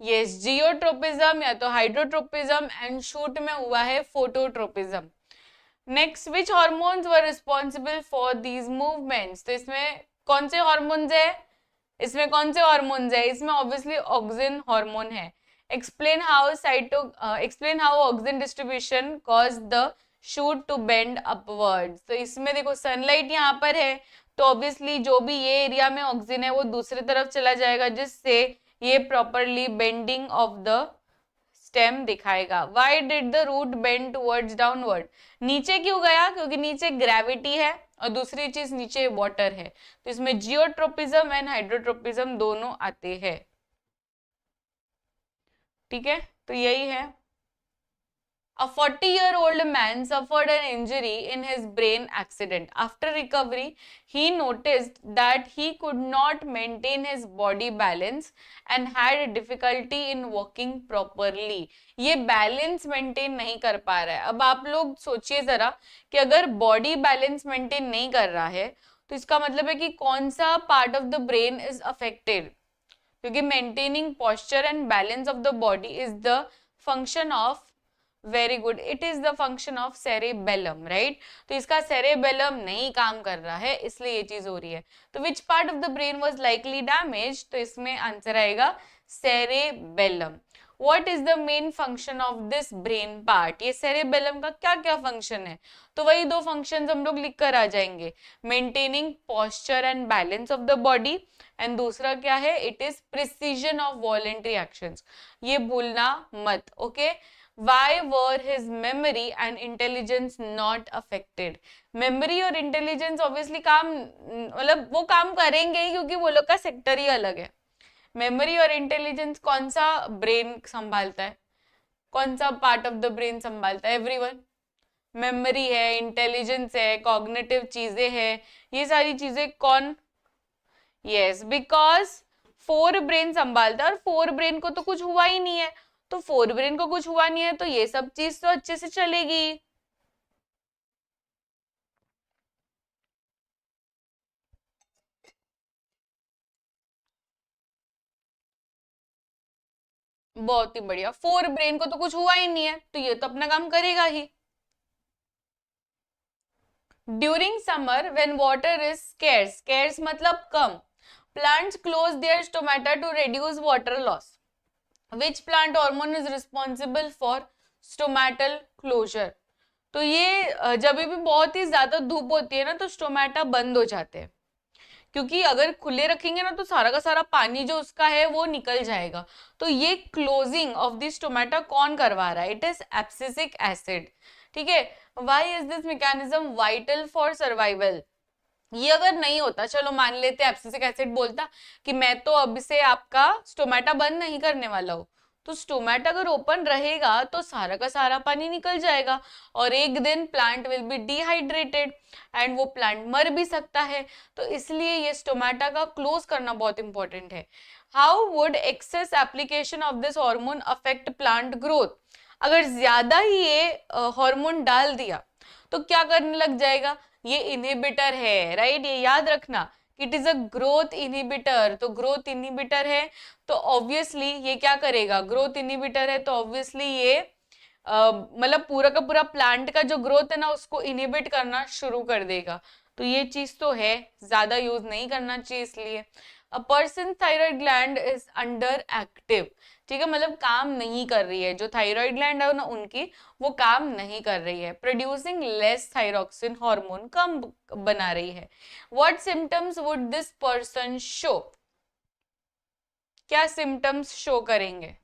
यस जियोट्रोपिज्म या तो हाइड्रोट्रोपिज्म, एंड शूट में हुआ है phototropism. Next, which hormones were responsible for these movements. तो इसमें कौन से हॉर्मोन्स है? इसमें कौन से हॉर्मोन्स है? इसमें ऑब्वियसली ऑक्सिन हार्मोन है। Explain how auxin distribution cause the shoot to bend upwards. तो इसमें देखो सनलाइट यहाँ पर है तो ऑब्वियसली जो भी ये एरिया में ऑक्सिन है वो दूसरी तरफ चला जाएगा, जिससे ये properly bending of the stem दिखाएगा। Why did the root bend towards downward? नीचे क्यों गया? क्योंकि नीचे ग्रेविटी है और दूसरी चीज नीचे वाटर है। तो इसमें जियोट्रोपिज्म एंड हाइड्रोट्रोपिज्म दोनों आते हैं, ठीक है। तो यही है। A 40-year-old man suffered an injury in his brain accident. After recovery, he noticed that he could not maintain his body balance and had difficulty in walking properly. ये balance maintain नहीं कर पा रहा है। अब आप लोग सोचिए जरा कि अगर बॉडी बैलेंस मेंटेन नहीं कर रहा है तो इसका मतलब है कि कौन सा part of the brain is affected, क्योंकि maintaining posture and balance of the body is the function of, very good, it is the function of cerebellum, right. तो इसका सेरेबेलम नहीं काम कर रहा है इसलिए ये चीज हो रही है। तो विच part of the brain was likely damage? तो इसमें आंसर आएगा cerebellum. What is the main function of this brain part? ये सेरेबेलम का क्या क्या फंक्शन है? तो वही 2 फंक्शंस हम लोग लिख कर आ जाएंगे, maintaining posture and balance of the body, and दूसरा क्या है? It is precision of voluntary actions. ये भूलना मत, okay. Why were his memory and intelligence not affected? Memory और इंटेलिजेंस ऑब्वियसली काम मतलब वो काम करेंगे ही क्योंकि वो लोग का सेक्टर ही अलग है। मेमोरी और इंटेलिजेंस कौन सा ब्रेन संभालता है? कौन सा पार्ट ऑफ द ब्रेन संभालता है? एवरीवन। मेमोरी है, इंटेलिजेंस है, कॉग्निटिव चीजें है, ये सारी चीजें कौन? यस, बिकॉज 4 ब्रेन संभालता है और 4 ब्रेन को तो कुछ हुआ ही नहीं है। तो 4 ब्रेन को कुछ हुआ नहीं है तो ये सब चीज तो अच्छे से चलेगी। बहुत ही बढ़िया, 4 ब्रेन को तो कुछ हुआ ही नहीं है तो ये तो अपना काम करेगा ही। During summer when water is scarce, scarce मतलब कम, plants close their stomata to reduce water loss. Which plant hormone is responsible for stomatal closure? तो ये जब भी बहुत ही ज्यादा धूप होती है ना तो स्टोमेटा बंद हो जाते हैं, क्योंकि अगर खुले रखेंगे ना तो सारा का सारा पानी जो उसका है वो निकल जाएगा। तो ये क्लोजिंग ऑफ द स्टोमेटा कौन करवा रहा है? इट इज एब्सिसिक एसिड, ठीक है। Why is this mechanism vital for survival? ये अगर नहीं होता, चलो मान लेते एब्सिसिक एसिड बोलता कि मैं तो अब से आपका स्टोमेटा बंद नहीं करने वाला हूँ, तो स्टोमेटा अगर ओपन रहेगा तो सारा का सारा पानी निकल जाएगा और एक दिन plant will be dehydrated and वो प्लांट मर भी सकता है। तो इसलिए ये स्टोमेटा का क्लोज करना बहुत इंपॉर्टेंट है। How would excess application of this hormone affect plant growth? अगर ज्यादा ही ये हार्मोन डाल दिया तो क्या करने लग जाएगा? ये इनहिबिटर है, राइट? ये याद रखना, it is a growth inhibitor. तो ग्रोथ इनहिबिटर है तो ऑब्वियसली ये क्या करेगा? ग्रोथ इनहिबिटर है तो ऑब्वियसली ये मतलब पूरा का पूरा प्लांट का जो ग्रोथ है ना उसको इनहिबिट करना शुरू कर देगा। तो ये चीज तो है, ज्यादा यूज नहीं करना चाहिए इसलिए। A person thyroid gland is under active, ठीक है, मतलब काम नहीं कर रही है, जो थायराइड ग्लैंड है ना उनकी, वो काम नहीं कर रही है, प्रोड्यूसिंग लेस थायरोक्सिन हार्मोन कम बना रही है। What symptoms would this person show? क्या सिम्टम्स शो करेंगे?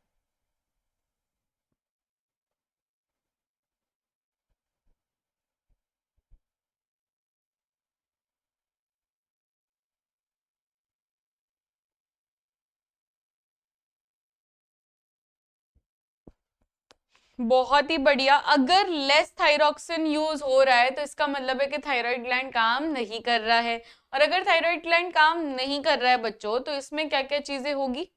बहुत ही बढ़िया। अगर लेस थायरोक्सिन यूज हो रहा है तो इसका मतलब है कि थायराइड ग्लैंड काम नहीं कर रहा है। और अगर थायराइड ग्लैंड काम नहीं कर रहा है बच्चों, तो इसमें क्या क्या चीजें होगी?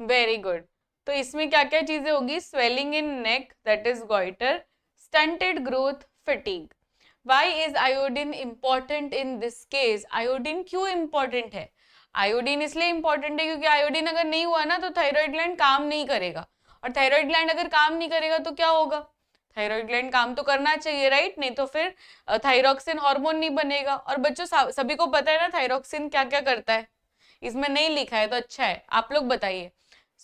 Very good. तो इसमें क्या क्या चीजें होगी? Swelling in neck, that is goiter, stunted growth, fatigue. Why is iodine important in this case? Iodine क्यों इंपॉर्टेंट है? आयोडीन इसलिए इंपॉर्टेंट है क्योंकि आयोडीन अगर नहीं हुआ ना तो थायराइड ग्लैंड काम नहीं करेगा। और थायराइड ग्लैंड अगर काम नहीं करेगा तो क्या होगा? थायराइड ग्लैंड काम तो करना चाहिए, राइट? नहीं तो फिर थायरोक्सिन हार्मोन नहीं बनेगा। और बच्चों सभी को पता है ना थायरोक्सिन क्या क्या करता है? इसमें नहीं लिखा है तो अच्छा है, आप लोग बताइए।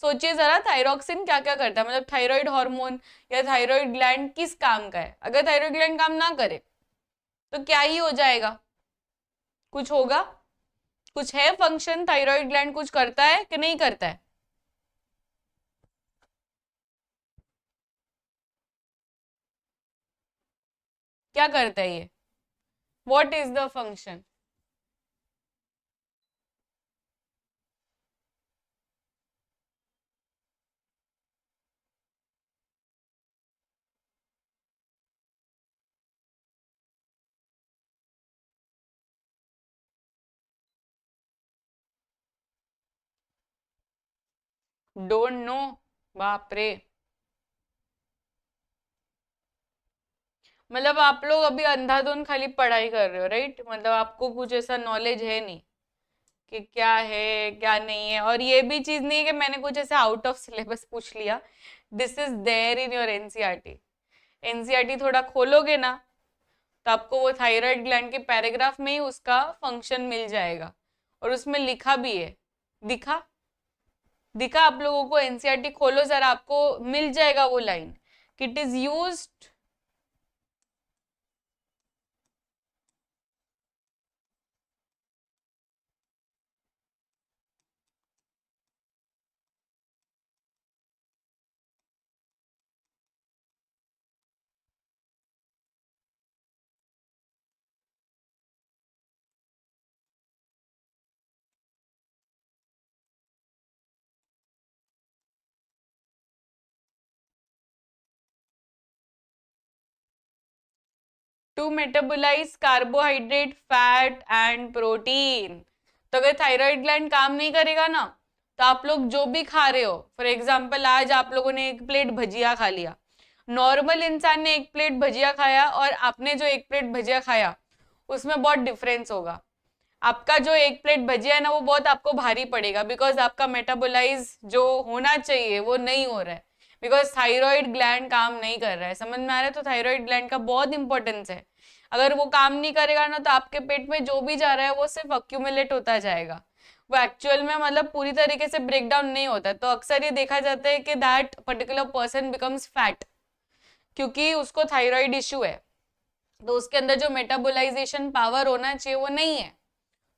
सोचिए जरा, थायरोक्सिन क्या क्या करता है, मतलब थायराइड हार्मोन या थायराइड ग्लैंड किस काम का है? अगर थायराइड ग्लैंड काम ना करे तो क्या ही हो जाएगा? कुछ होगा? कुछ है फंक्शन? थायराइड ग्लैंड कुछ करता है कि नहीं करता है? क्या करता है ये? What is the function? Don't know? बाप रे, मतलब आप लोग अभी अंधाधुंध खाली पढ़ाई कर रहे हो, राइट? मतलब आपको कुछ ऐसा नॉलेज है नहीं कि क्या है क्या नहीं है। और ये भी चीज नहीं है कि मैंने कुछ ऐसे आउट ऑफ सिलेबस पूछ लिया। This is there in your NCERT. NCERT थोड़ा खोलोगे ना तो आपको वो थायराइड ग्लैंड के पैराग्राफ में ही उसका फंक्शन मिल जाएगा। और उसमें लिखा भी है, दिखा दिखा आप लोगों को? एनसीईआरटी खोलो जरा, आपको मिल जाएगा वो line, it is used. 2 metabolise carbohydrate, fat and protein. तो अगर थायराइड ग्लैंड काम नहीं करेगा ना तो आप लोग जो भी खा रहे हो, फॉर एग्जाम्पल आज आप लोगों ने एक प्लेट भजिया खा लिया, नॉर्मल इंसान ने एक प्लेट भजिया खाया और आपने जो एक प्लेट भजिया खाया उसमें बहुत डिफरेंस होगा। आपका जो एक प्लेट भजिया है ना वो बहुत आपको भारी पड़ेगा, बिकॉज आपका मेटाबोलाइज जो होना चाहिए वो नहीं हो रहा है, बिकॉज थायराइड ग्लैंड काम नहीं कर रहा है। समझ में आ रहा है? तो थायराइड ग्लैंड का बहुत इंपॉर्टेंस है। अगर वो काम नहीं करेगा ना तो आपके पेट में जो भी जा रहा है वो सिर्फ अक्यूमुलेट होता जाएगा, वो एक्चुअल में मतलब पूरी तरीके से ब्रेक डाउन नहीं होता। तो अक्सर ये देखा जाता है कि that particular person becomes fat, क्योंकि उसको थायराइड इश्यू है, तो उसके अंदर जो मेटाबोलाइजेशन पावर होना चाहिए वो नहीं है।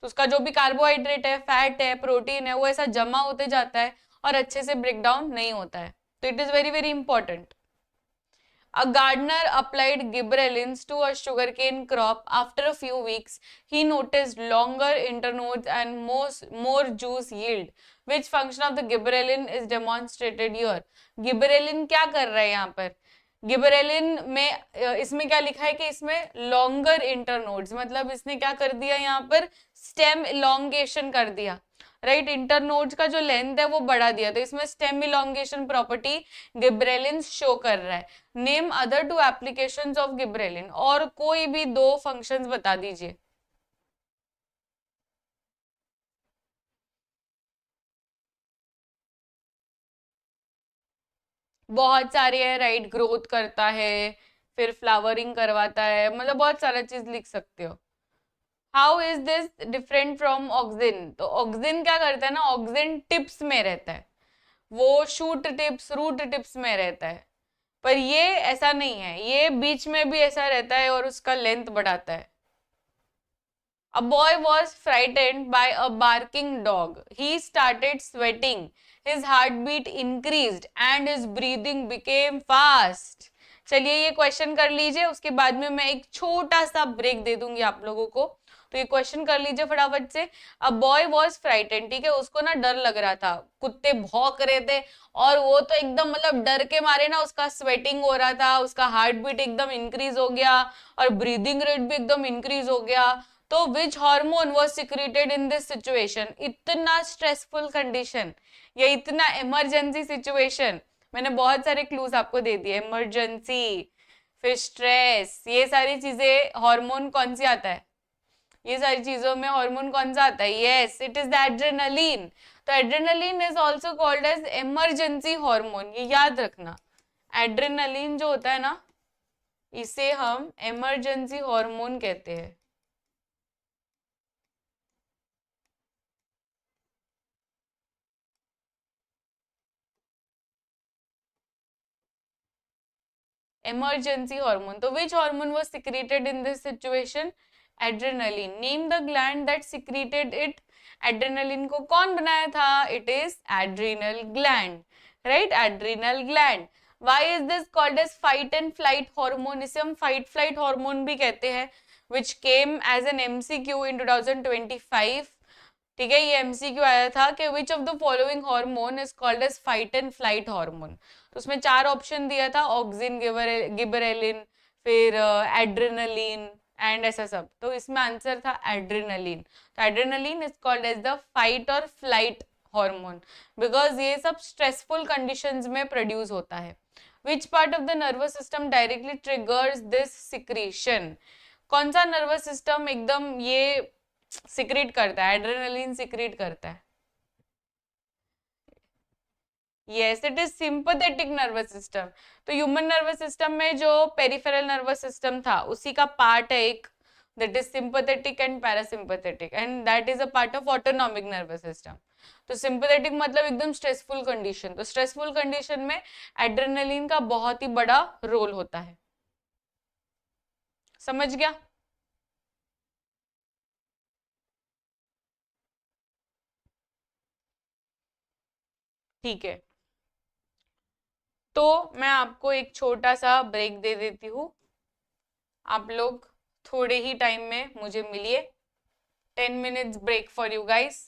तो उसका जो भी कार्बोहाइड्रेट है, फैट है, प्रोटीन है, वो ऐसा जमा होते जाता है और अच्छे से ब्रेक डाउन नहीं होता है। तो it is very very important. A gardener applied gibberellins to a sugarcane crop. After a few weeks, he noticed longer internodes and more juice yield. Which function of the gibberellin is demonstrated here? Gibberellin क्या कर रहा है यहाँ पर? Gibberellin में इसमें क्या लिखा है कि इसमें लॉन्गर इंटरनोड्स, मतलब इसने क्या कर दिया यहाँ पर, स्टेम इलोंगेशन कर दिया, राइट। इंटरनोड्स का जो लेंथ है वो बढ़ा दिया, तो इसमें stem elongation property gibberellin show कर रहा है। Name other two applications of gibberellin, और कोई भी दो फंक्शंस बता दीजिए। बहुत सारे है, राइट। ग्रोथ करता है, फिर फ्लावरिंग करवाता है, मतलब बहुत सारा चीज लिख सकते हो। How is this different from auxin? तो ऑक्सिन क्या करता है ना, ऑक्सिन टिप्स में रहता है, वो शूट टिप्स रूट टिप्स में रहता है, पर ये ऐसा नहीं है, ये बीच में भी ऐसा रहता है और उसका लेंथ बढ़ाता है। A boy was frightened by a barking dog. He started sweating. His heartbeat increased and his breathing became fast. चलिए ये क्वेश्चन कर लीजिए, उसके बाद में मैं एक छोटा सा ब्रेक दे दूंगी आप लोगों को। तो ये क्वेश्चन कर लीजिए फटाफट से। अ बॉय वॉज फ्राइटेंड, ठीक है, उसको ना डर लग रहा था, कुत्ते भौंक रहे थे और वो तो एकदम मतलब डर के मारे ना उसका स्वेटिंग हो रहा था, उसका हार्ट बीट एकदम इंक्रीज हो गया और ब्रीदिंग रेट भी एकदम इंक्रीज हो गया। तो which hormone was secreted in this situation? इतना स्ट्रेसफुल कंडीशन या इतना इमरजेंसी सिचुएशन, मैंने बहुत सारे क्लूज आपको दे दिए, इमरजेंसी, फिर स्ट्रेस, ये सारी चीजें, हार्मोन कौन सी आता है, ये सारी चीजों में हार्मोन कौन सा आता है? Yes, it is the adrenaline. तो adrenaline is also called as emergency hormone, ये याद रखना। एड्रेनलिन जो होता है ना, इसे हम इमरजेंसी हार्मोन कहते हैं। Emergency hormone. So which hormone was secreted in this situation? Adrenaline. Name the gland that secreted it. Adrenaline को कौन बनाया था? It is adrenal gland, right? Adrenal gland. Why is this called as fight and flight hormone? इसे हम fight flight hormone भी कहते हैं, which came as an MCQ in 2025. ठीक है, ये एमसीक्यू आया था कि which of the following hormone is called as fight and flight hormone. तो उसमें चार ऑप्शन दिया था, ऑक्सिन, गिबरेलिन, फिर एड्रेनलिन एंड ऐसा सब। तो इसमें आंसर था एड्रेनलिन। तो adrenaline is called as the fight और फ्लाइट हार्मोन बिकॉज ये सब स्ट्रेसफुल कंडीशंस में प्रोड्यूस होता है। Which part of the nervous system directly triggers this secretion? कौन सा नर्वस सिस्टम एकदम ये सिक्रीट करता है, एड्रेनलिन सिक्रीट करता है? Yes, it is sympathetic nervous system. तो ह्यूमन नर्वस सिस्टम में जो पेरिफेरल नर्वस सिस्टम था उसी का पार्ट है एक, that is sympathetic and parasympathetic, and that is a part of autonomic nervous system. तो सिंपैथेटिक मतलब एकदम स्ट्रेसफुल कंडीशन, तो स्ट्रेसफुल कंडीशन में एड्रेनलिन का बहुत ही बड़ा रोल होता है। समझ गया? ठीक है, तो मैं आपको एक छोटा सा ब्रेक दे देती हूँ। आप लोग थोड़े ही टाइम में मुझे मिलिए। 10 minutes break for you guys.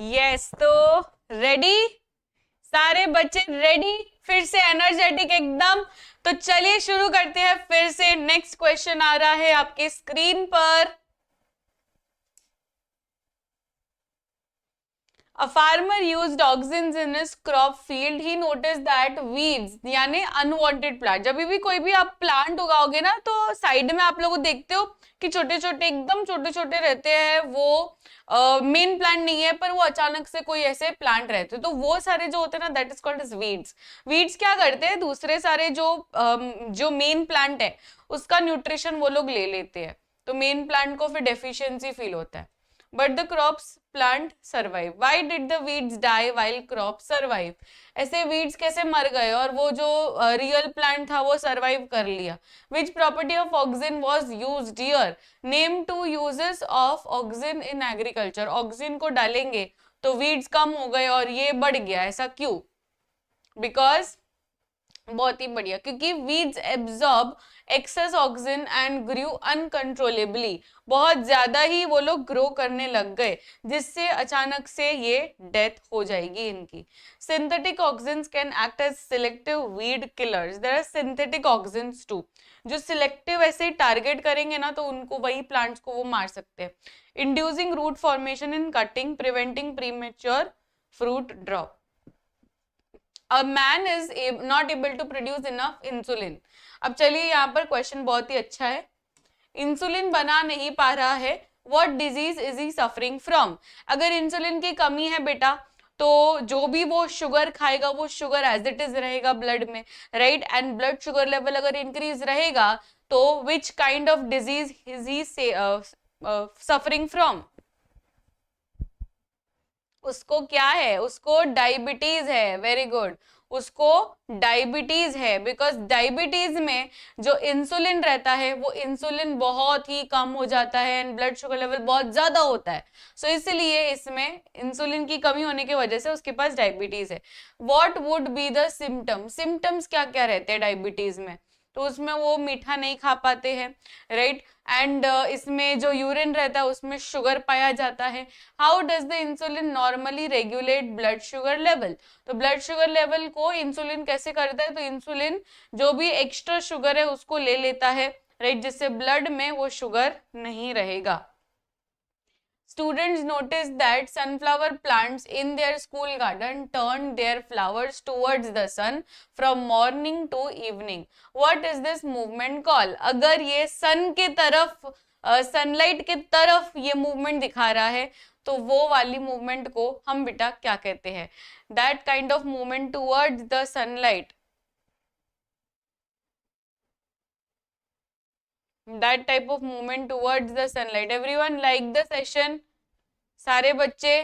Yes, तो रेडी, सारे बच्चे रेडी, फिर से एनर्जेटिक एकदम। तो चलिए शुरू करते हैं फिर से। नेक्स्ट क्वेश्चन आ रहा है आपके स्क्रीन पर। A farmer used auxins in his crop field. He noticed that weeds यानी unwanted plant, जब भी कोई भी आप प्लांट उगाओगे ना तो साइड में आप लोग देखते हो कि छोटे छोटे एकदम छोटे छोटे रहते हैं, वो मेन प्लांट नहीं है पर वो अचानक से कोई ऐसे प्लांट रहते हैं, तो वो सारे जो होते हैं ना that is called as weeds. Weeds क्या करते हैं, दूसरे सारे जो मेन प्लांट है उसका न्यूट्रिशन वो लोग ले लेते हैं, तो मेन प्लांट को फिर डेफिशिएंसी फील होता है। But the crops plant survive. Why did the weeds die while crops survive? ऐसे weeds कैसे मर गए और वो जो रियल प्लांट था वो सर्वाइव कर लिया? Which property of auxin was used here? Name two uses of auxin in agriculture. auxin को डालेंगे तो weeds कम हो गए और ये बढ़ गया, ऐसा क्यों? Because बहुत ही बढ़िया, क्योंकि weeds absorb excess oxygen and grew uncontrollably, बहुत ज्यादा ही वो लोग ग्रो करने लग गए जिससे अचानक से ये डेथ हो जाएगी इनकी। Synthetic oxygen can act as selective weed killers. There are synthetic oxygen too, जो सिलेक्टिव ऐसे टारगेट करेंगे ना तो उनको, वही प्लांट्स को वो मार सकते हैं। Inducing root formation in cutting, preventing premature fruit drop. A man is not able to produce enough insulin. अब चलिए यहाँ पर क्वेश्चन बहुत ही अच्छा है। इंसुलिन बना नहीं पा रहा है, what disease is he suffering from? अगर इंसुलिन की कमी है बेटा तो जो भी वो शुगर खाएगा वो शुगर एज इट इज रहेगा ब्लड में, right, and blood sugar level अगर इंक्रीज रहेगा तो which kind of disease is he suffering from? उसको क्या है, उसको डायबिटीज है। वेरी गुड, उसको डायबिटीज है, बिकॉज डायबिटीज में जो इंसुलिन रहता है वो इंसुलिन बहुत ही कम हो जाता है एंड ब्लड शुगर लेवल बहुत ज्यादा होता है, सो इसलिए इसमें इंसुलिन की कमी होने की वजह से उसके पास डायबिटीज है। What would be the symptoms? Symptoms क्या क्या रहते हैं डायबिटीज में? तो उसमें वो मीठा नहीं खा पाते हैं, राइट, एंड इसमें जो यूरिन रहता है उसमें शुगर पाया जाता है। How does the insulin normally regulate blood sugar level? तो ब्लड शुगर लेवल को इंसुलिन कैसे करता है? तो इंसुलिन जो भी एक्स्ट्रा शुगर है उसको ले लेता है, राइट, जिससे ब्लड में वो शुगर नहीं रहेगा। Students noticed that sunflower plants in their school garden turned their flowers towards the sun from morning to evening. What is this movement called? अगर ये sun के तरफ, सनलाइट के तरफ ये मूवमेंट दिखा रहा है तो वो वाली मूवमेंट को हम बेटा क्या कहते हैं? That kind of movement towards the sunlight. That type of movement towards the sunlight. Everyone like the session? सारे बच्चे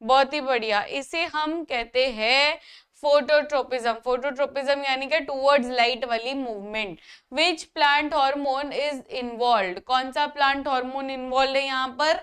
बहुत ही बढ़िया। इसे हम कहते हैं फोटोट्रोपिज्म। फोटोट्रोपिज्म यानी कि टुवर्ड्स लाइट वाली movement. Which plant hormone is involve? कौन सा प्लांट हार्मोन इन्वॉल्व है यहाँ पर?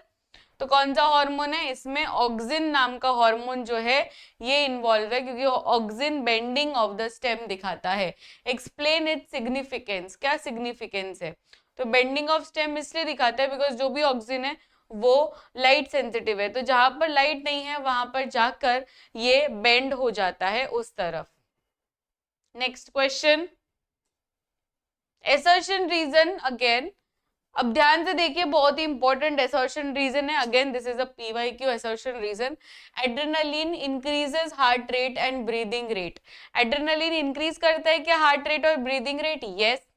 तो कौन सा हार्मोन है इसमें? ऑक्सिन नाम का हार्मोन जो है ये इन्वॉल्व है, क्योंकि auxin bending of the stem दिखाता है। Explain its significance. क्या सिग्निफिकेंस है? तो बेंडिंग ऑफ स्टेम इसलिए दिखाता है बिकॉज जो भी ऑक्सिन है वो लाइट सेंसिटिव है, तो जहां पर लाइट नहीं है वहां पर जाकर ये बेंड हो जाता है उस तरफ। Next question, assertion reason again. अब ध्यान से देखिए, बहुत ही इंपॉर्टेंट एसर्शन रीजन है। Again this is a PYQ assertion reason. Adrenaline increases heart rate and breathing rate. Adrenaline increase करता है क्या हार्ट रेट और ब्रीदिंग रेट? यस।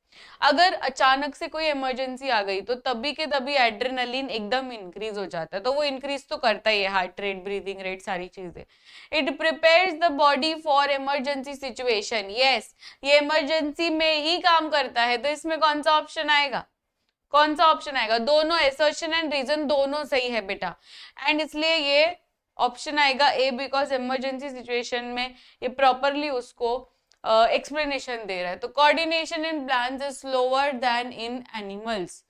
अगर अचानक से कोई इमरजेंसी आ गई तो तभी के तभी एड्रेनालिन एकदम इंक्रीज हो जाता है, तो वो इंक्रीज तो करता ही है, हार्ट रेट, ब्रीदिंग रेट, सारी चीजें। It prepares the body for emergency situation. Yes, ये इमरजेंसी में ही काम करता है, तो इसमें कौन सा ऑप्शन आएगा? कौन सा ऑप्शन आएगा? दोनों, एसर्शन एंड रीजन दोनों सही है बेटा, एंड इसलिए ये ऑप्शन आएगा ए, बिकॉज इमरजेंसी सिचुएशन में ये प्रॉपरली उसको एक्सप्लेनेशन दे रहा है। तो coordination in plants is slower then in animals.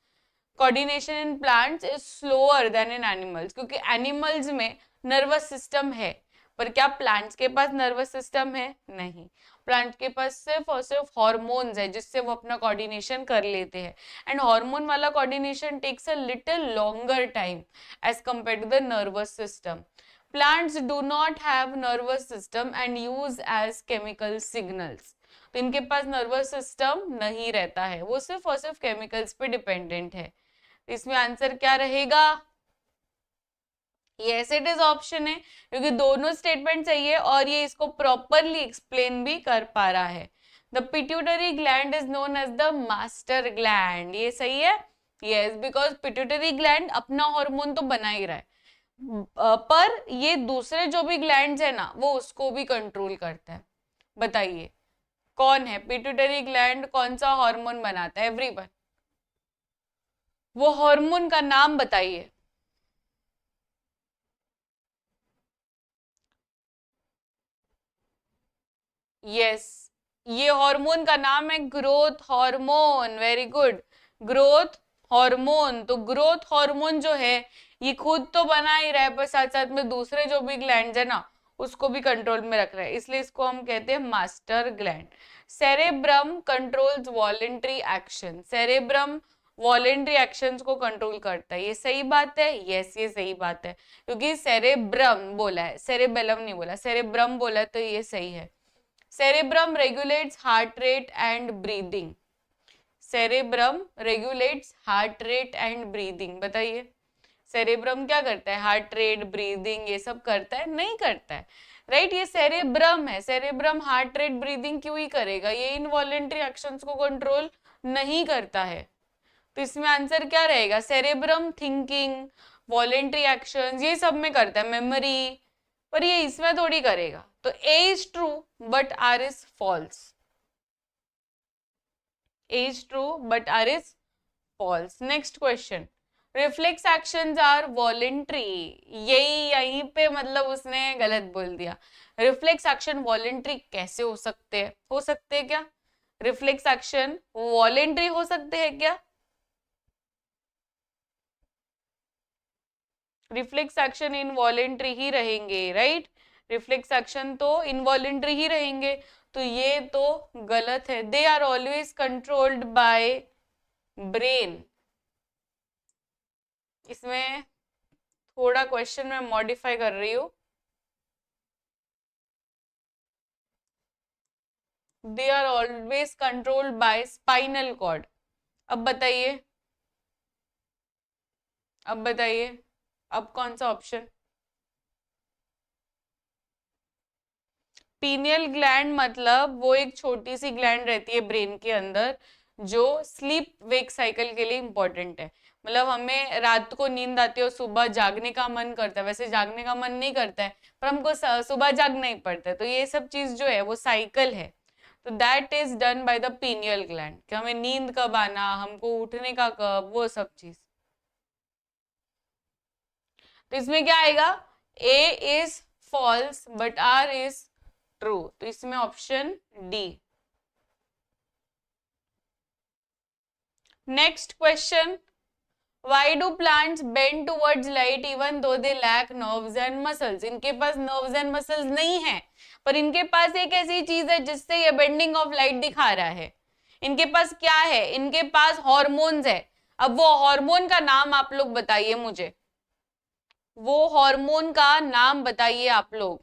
Coordination in plants is slower then in animals, क्योंकि एनिमल्स में नर्वस सिस्टम है पर क्या प्लांट्स के पास नर्वस सिस्टम है? नहीं, प्लांट के पास सिर्फ और सिर्फ हॉर्मोन्स है जिससे वो अपना कोऑर्डिनेशन कर लेते हैं, एंड हार्मोन वाला coordination takes a little longer time as compare to the nervous system. Plants do not have nervous system and use as chemical signals. तो इनके पास नर्वस सिस्टम नहीं रहता है, वो सिर्फ और सिर्फ केमिकल्स पे डिपेंडेंट है. इसमें आंसर क्या रहेगा? यस, इट इज ऑप्शन है, क्योंकि दोनों स्टेटमेंट सही है और ये इसको प्रॉपरली एक्सप्लेन भी कर पा रहा है. The pituitary gland is known as the master gland. ये सही है. यस, बिकॉज पिट्यूटरी ग्लैंड अपना हार्मोन तो बना ही रहा है, पर ये दूसरे जो भी ग्लैंड्स है ना वो उसको भी कंट्रोल करता है. बताइए कौन है पिट्यूटरी ग्लैंड, कौन सा हार्मोन बनाता है? एवरीवन, वो हार्मोन का नाम बताइए. यस, ये हार्मोन का नाम है growth hormone. Very good, growth hormone. तो ग्रोथ हार्मोन जो है ये खुद तो बना ही रहा है, पर साथ साथ में दूसरे जो भी ग्लैंड्स है ना उसको भी कंट्रोल में रख रहा है, इसलिए इसको हम कहते हैं master gland. Cerebrum controls voluntary action. Cerebrum voluntary actions को कंट्रोल करता है. ये सही बात है. यस, ये सही बात है, क्योंकि सेरेब्रम बोला है, सेरेबेलम नहीं बोला, सेरेब्रम बोला, तो ये सही है. Cerebrum regulates heart rate and breathing. Cerebrum regulates heart rate and breathing. बताइए सेरेब्रम क्या करता है? हार्ट रेट, ब्रीदिंग ये सब करता है? नहीं करता है, राइट. ये सेरेब्रम है, सेरेब्रम हार्ट रेट ब्रीदिंग क्यों ही करेगा? ये इनवॉलेंट्री एक्शंस को कंट्रोल नहीं करता है. तो इसमें आंसर क्या रहेगा? सेरेब्रम थिंकिंग, वॉलेंट्री एक्शंस ये सब में करता है, मेमोरी, पर ये इसमें थोड़ी करेगा. तो A is true but R is false. A is true but R is false. Next question. Reflex actions are voluntary. यहीं पे मतलब उसने गलत बोल दिया. रिफ्लेक्स एक्शन वॉलेंट्री कैसे हो सकते हैं? हो सकते हैं क्या? रिफ्लेक्स एक्शन वॉलेंट्री हो सकते हैं क्या? रिफ्लेक्स एक्शन इनवॉलेंट्री ही रहेंगे, राइट. रिफ्लेक्स एक्शन तो इनवॉलेंट्री ही रहेंगे, तो ये तो गलत है. They are always controlled by brain. इसमें थोड़ा क्वेश्चन में मॉडिफाई कर रही हूं. They are always controlled by spinal cord. अब बताइए, अब बताइए, अब कौन सा ऑप्शन? पीनियल ग्लैंड मतलब वो एक छोटी सी ग्लैंड रहती है ब्रेन के अंदर जो स्लीप वेक साइकिल के लिए इंपॉर्टेंट है. मतलब हमें रात को नींद आती है और सुबह जागने का मन करता है. वैसे जागने का मन नहीं करता है, पर हमको सुबह जागना ही पड़ता है. तो ये सब चीज जो है वो साइकिल है. तो that is done by the pineal gland, कि हमें नींद कब आना, हमको उठने का कब, वो सब चीज. तो इसमें क्या आएगा? A is false but R is true. तो इसमें option D. Next question. Why do plants bend towards light even though they lack nerves and muscles? इनके पास nerves and muscles नहीं है, पर इनके पास एक ऐसी चीज है जिससे ये बेंडिंग ऑफ लाइट दिखा रहा है. इनके पास क्या है? इनके पास हॉर्मोन्स है. अब वो हार्मोन का नाम आप लोग बताइए मुझे. वो हार्मोन का नाम बताइए आप लोग.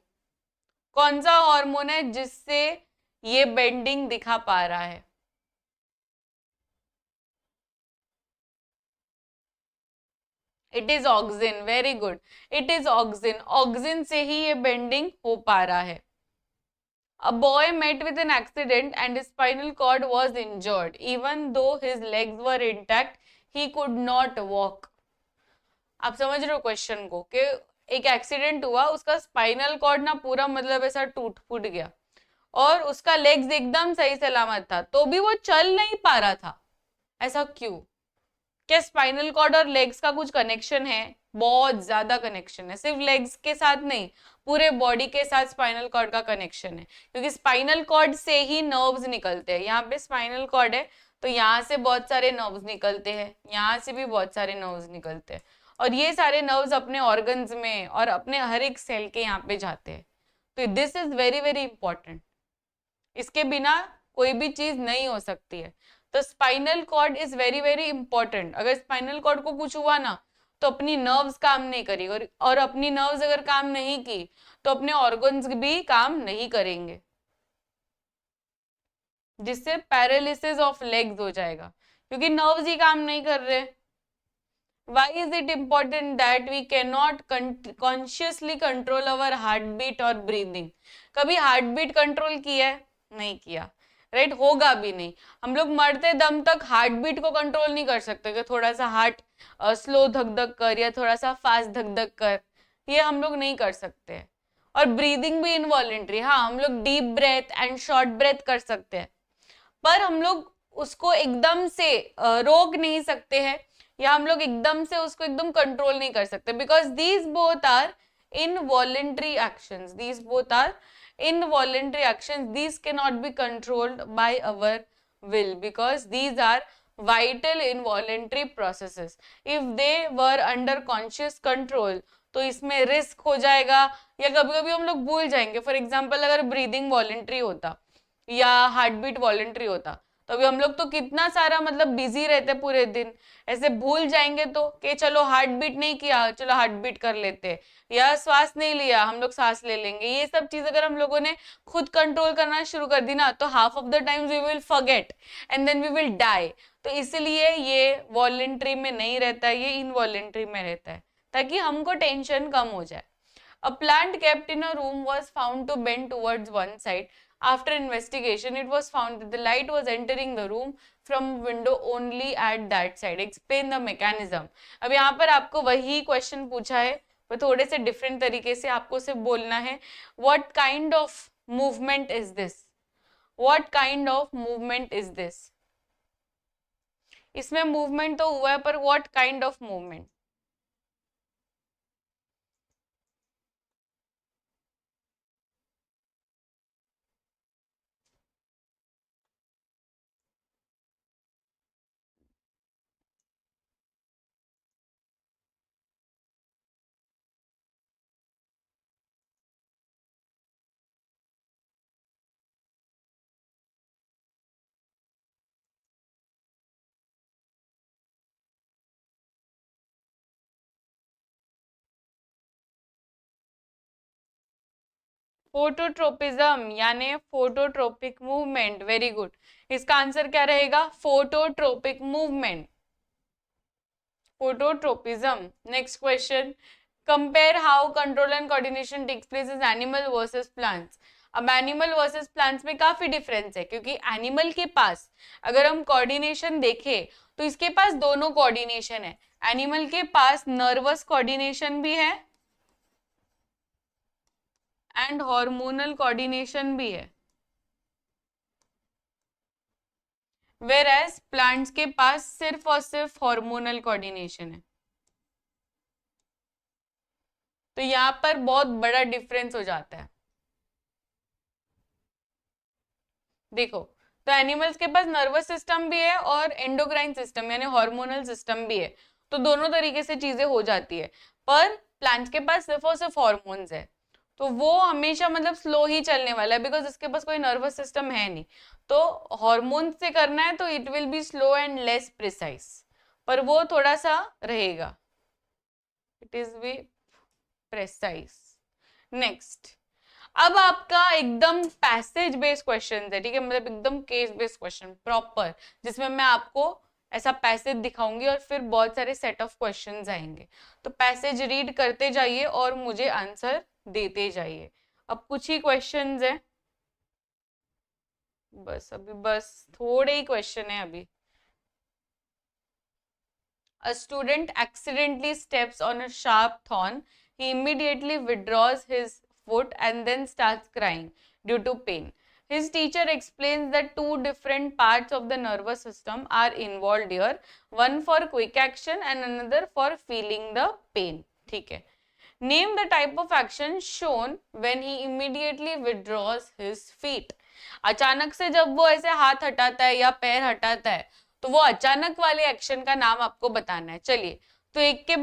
कौन सा हार्मोन है जिससे ये बेंडिंग दिखा पा रहा है? It is auxin. Very good, it is auxin. Auxin से ही ये बेंडिंग हो पा रहा है. A boy met with an accident and his spinal cord was injured. Even though his legs were intact, he could not walk. आप समझ रहे हो क्वेश्चन को कि एक एक्सीडेंट हुआ, उसका स्पाइनल कॉर्ड ना पूरा मतलब ऐसा टूट फूट गया और उसका लेग्स एकदम सही सलामत था, तो भी वो चल नहीं पा रहा था. ऐसा क्यों? क्या स्पाइनल कॉर्ड और लेग्स का कुछ कनेक्शन है? बहुत ज्यादा कनेक्शन है. सिर्फ लेग्स के साथ नहीं, पूरे बॉडी के साथ स्पाइनल कॉर्ड का कनेक्शन है, क्योंकि स्पाइनल कॉर्ड से ही नर्व्स निकलते हैं. यहाँ पे स्पाइनल कॉर्ड है तो यहाँ से बहुत सारे नर्व्स निकलते हैं, यहाँ से भी बहुत सारे नर्व्स निकलते हैं, और ये सारे नर्व्स अपने ऑर्गन्स में और अपने हर एक सेल के यहाँ पे जाते हैं. तो this is very very important, इसके बिना कोई भी चीज नहीं हो सकती है। तो spinal cord is very very important. अगर स्पाइनल कॉर्ड को कुछ हुआ ना तो अपनी नर्व्स काम नहीं करेगी, और अपनी नर्व्स अगर काम नहीं की तो अपने ऑर्गन्स भी काम नहीं करेंगे, जिससे पैरालिसिस ऑफ लेग्स हो जाएगा, क्योंकि नर्व्स ही काम नहीं कर रहे। Why is it important that we cannot consciously control our heartbeat or breathing? कभी heartbeat कंट्रोल किया है? नहीं किया, राइट होगा भी नहीं। हम लोग मरते दम तक हार्टबीट को कंट्रोल नहीं कर सकते कि थोड़ा सा हार्ट स्लो धक धक कर या थोड़ा सा फास्ट धक धक कर, ये हम लोग नहीं कर सकते हैं। और ब्रीदिंग भी इनवॉलेंट्री, हाँ हम लोग deep breath and short breath कर सकते हैं, पर हम लोग उसको एकदम से रोक नहीं सकते हैं, या हम लोग एकदम से उसको एकदम कंट्रोल नहीं कर सकते, because these both are involuntary actions, these both are involuntary actions, these cannot be controlled by our will because these are vital involuntary processes. If they were under conscious control तो इसमें risk हो जाएगा, या कभी कभी हम लोग भूल जाएंगे। फॉर एग्जाम्पल अगर ब्रीदिंग वॉलेंट्री होता या हार्ट बीट वॉलेंट्री होता तो अभी हम लोग तो कितना सारा मतलब बिजी रहते पूरे दिन, ऐसे भूल जाएंगे तो कि चलो हार्ट बीट नहीं किया चलो हार्ट बीट कर लेते, या श्वास नहीं लिया हम लोग सांस ले लेंगे। ये सब चीज अगर हम लोगों ने खुद कंट्रोल करना शुरू कर दी ना तो half of the times we will forget and then we will die. तो इसलिए ये वॉलेंट्री में नहीं रहता, ये इनवॉलेंट्री में रहता है, ताकि हमको टेंशन कम हो जाए। A plant kept in a room was found to bend towards one side. After investigation, it was found that the light was entering the room from window only at that side. Explain the mechanism. अब यहाँ पर आपको वही question पूछा है, वो थोड़े से डिफरेंट तरीके से आपको सिर्फ बोलना है what kind of movement is this? What kind of movement is this? इसमें मूवमेंट तो हुआ है पर what kind of movement? Phototropism यानी फोटोट्रोपिक मूवमेंट। वेरी गुड, इसका आंसर क्या रहेगा? Phototropic movement, phototropism. Next question, compare how control and coordination takes place in animal versus plants. अब एनिमल वर्सेस प्लांट्स में काफी डिफरेंस है, क्योंकि एनिमल के पास अगर हम कोऑर्डिनेशन देखें तो इसके पास दोनों कोऑर्डिनेशन है। एनिमल के पास नर्वस कोऑर्डिनेशन भी है एंड हार्मोनल कोऑर्डिनेशन भी है, वेयर एज प्लांट्स के पास सिर्फ और सिर्फ हार्मोनल कोऑर्डिनेशन है। तो यहाँ पर बहुत बड़ा डिफरेंस हो जाता है। देखो, तो एनिमल्स के पास नर्वस सिस्टम भी है और एंडोक्राइन सिस्टम यानी हार्मोनल सिस्टम भी है, तो दोनों तरीके से चीजें हो जाती है। पर प्लांट्स के पास सिर्फ और सिर्फ हार्मोन्स है, तो वो हमेशा मतलब स्लो ही चलने वाला है, बिकॉज इसके पास कोई नर्वस सिस्टम है नहीं। तो हार्मोन से करना है तो it will be slow and less precise, पर वो थोड़ा सा रहेगा, it is be precise. Next, अब आपका एकदम पैसेज बेस्ड क्वेश्चन है, ठीक है, मतलब एकदम केस बेस्ड क्वेश्चन प्रॉपर, जिसमें मैं आपको ऐसा पैसेज दिखाऊंगी और फिर बहुत सारे सेट ऑफ क्वेश्चंस आएंगे। तो पैसेज रीड करते जाइए और मुझे आंसर देते जाइए। अब कुछ ही क्वेश्चंस है, बस थोड़े ही क्वेश्चन है अभी। A student accidentally steps on a sharp thorn. He immediately withdraws his foot and then starts crying due to pain. His teacher explains that two different parts of the nervous system are involved here, one for quick action and another for feeling the pain. ठीक है, name the type of action shown when he immediately withdraws his feet. अचानक से जब वो ऐसे हाथ हटाता है या पैर हटाता है तो वो अचानक वाले एक्शन का नाम आपको बताना है। चलिए, तो एक के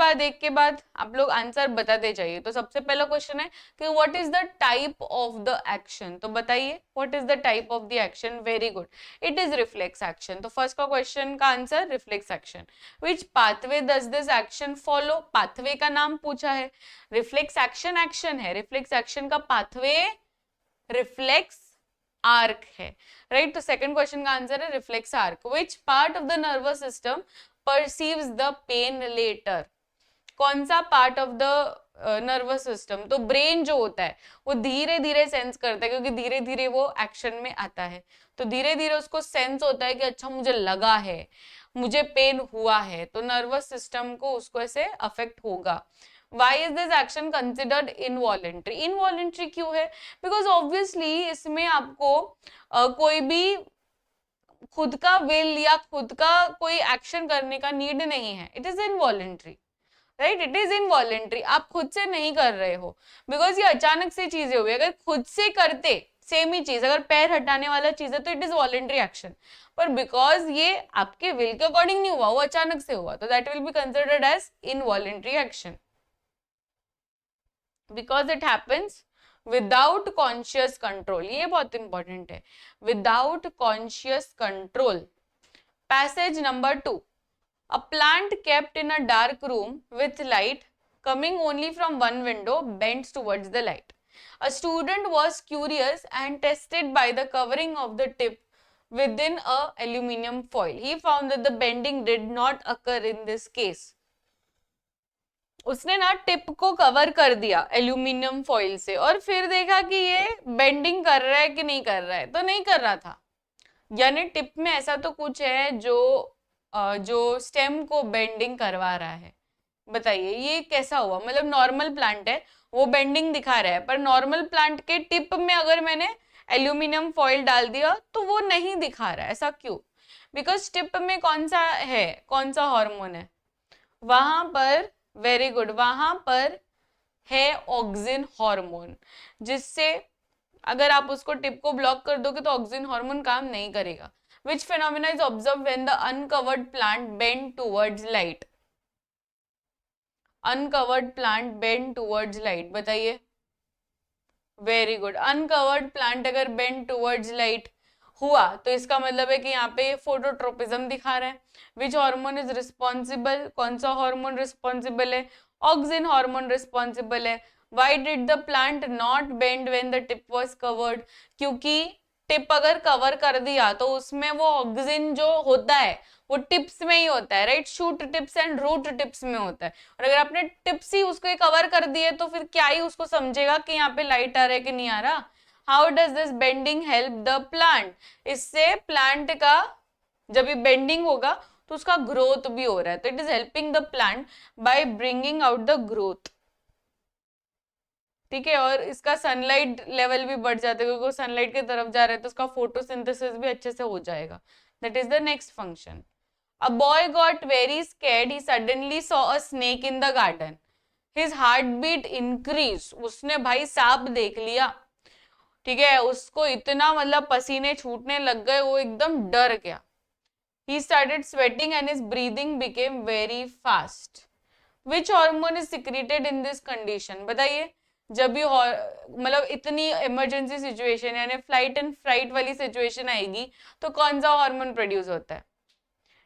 बाद आप लोग आंसर बताते जाइए। तो सबसे पहला क्वेश्चन है कि what is the type of the action, तो बताइए what is the type of the action. Very good, it is reflex action. तो फर्स्ट का क्वेश्चन का answer reflex action. Which pathway does this action follow, pathway का नाम पूछा है, reflex action action है, रिफ्लेक्स एक्शन का पाथवे रिफ्लेक्स आर्क है, राइट। तो सेकंड क्वेश्चन का आंसर है reflex arc. Which part of the nervous system perceives the pain later, कौन सा part of the nervous system, तो ब्रेन जो होता है वो धीरे धीरे सेंस करता है, क्योंकि धीरे धीरे वो एक्शन में आता है, तो धीरे धीरे उसको सेंस होता है कि अच्छा मुझे लगा है, मुझे पेन हुआ है, तो नर्वस सिस्टम को उसको ऐसे अफेक्ट होगा। Why is this action considered involuntary? Involuntary क्यों है? Because obviously इसमें आपको कोई भी खुद का विल या खुद का कोई एक्शन करने का नीड नहीं है। It is involuntary, right, it is involuntary, आप खुद से नहीं कर रहे हो, बिकॉज ये अचानक से चीजें हुई। अगर खुद से करते सेम ही चीज, अगर पैर हटाने वाला चीज है तो इट इज वॉलेंट्री एक्शन, पर बिकॉज ये आपके विल के अकॉर्डिंग नहीं हुआ, वो अचानक से हुआ, तो that will be considered as involuntary action, because it happens without conscious control. ये बहुत इंपॉर्टेंट है, without conscious control. Passage number 2, a plant kept in a dark room with light coming only from one window bends towards the light. A student was curious and tested by the covering of the tip within a aluminum foil. He found that the bending did not occur in this case. उसने ना tip को cover कर दिया aluminium foil से, और फिर देखा कि ये बेंडिंग कर रहा है कि नहीं कर रहा है, तो नहीं कर रहा था। यानी टिप में ऐसा तो कुछ है जो स्टेम को बेंडिंग करवा रहा है। बताइए ये कैसा हुआ, मतलब नॉर्मल प्लांट है वो बेंडिंग दिखा रहा है, पर नॉर्मल प्लांट के टिप में अगर मैंने एल्यूमिनियम फॉइल डाल दिया तो वो नहीं दिखा रहा है, ऐसा क्यों? बिकॉज टिप में कौन सा है, कौन सा हार्मोन है वहां पर, वेरी गुड, वहां पर है ऑक्सिन हार्मोन, जिससे अगर आप उसको टिप को ब्लॉक कर दोगे तो ऑक्सिन हार्मोन काम नहीं करेगा। Which phenomena is observed when the uncovered plant bend towards light? Uncovered plant bend towards light, बताइए। वेरी गुड, अनकवर्ड प्लांट अगर बेंड टूवर्ड्स लाइट हुआ तो इसका मतलब है कि यहाँ पे फोटोट्रोपिज्म दिखा रहा है। विच हार्मोन इज रिस्पॉन्सिबल, कौन सा हार्मोन रिस्पॉन्सिबल है? ऑक्सिन हार्मोन रिस्पॉन्सिबल है। Why did the plant not bend when the tip was covered? क्योंकि टिप अगर कवर कर दिया तो उसमें वो ऑक्सिन जो होता है वो टिप्स में ही होता है, right, shoot tips and root tips में होता है, और अगर आपने टिप्स ही उसको कवर कर दिए तो फिर क्या ही उसको समझेगा कि यहाँ पे लाइट आ रहा है कि नहीं आ रहा। How does this bending help the plant? इससे प्लांट का जब ये बेंडिंग होगा तो उसका ग्रोथ भी हो रहा है, तो it is helping the plant by bringing out the growth, ठीक है। और इसका सनलाइट लेवल भी बढ़ जाता है, क्योंकि वो सनलाइट की तरफ जा रहा है तो उसका फोटोसिंथेसिस भी अच्छे से हो जाएगा। That is the next function. A boy got very scared, he suddenly saw a snake in the garden, his heart beat increase. उसने भाई सांप देख लिया, ठीक है, उसको इतना मतलब पसीने छूटने लग गए, वो एकदम डर गया। He started sweating and his breathing became very fast. Which hormone is secreted in this condition? बताइए, जब भी मतलब इतनी इमरजेंसी सिचुएशन यानी फ्लाइट एंड फ्राइट वाली सिचुएशन आएगी तो कौन सा हार्मोन प्रोड्यूस होता है?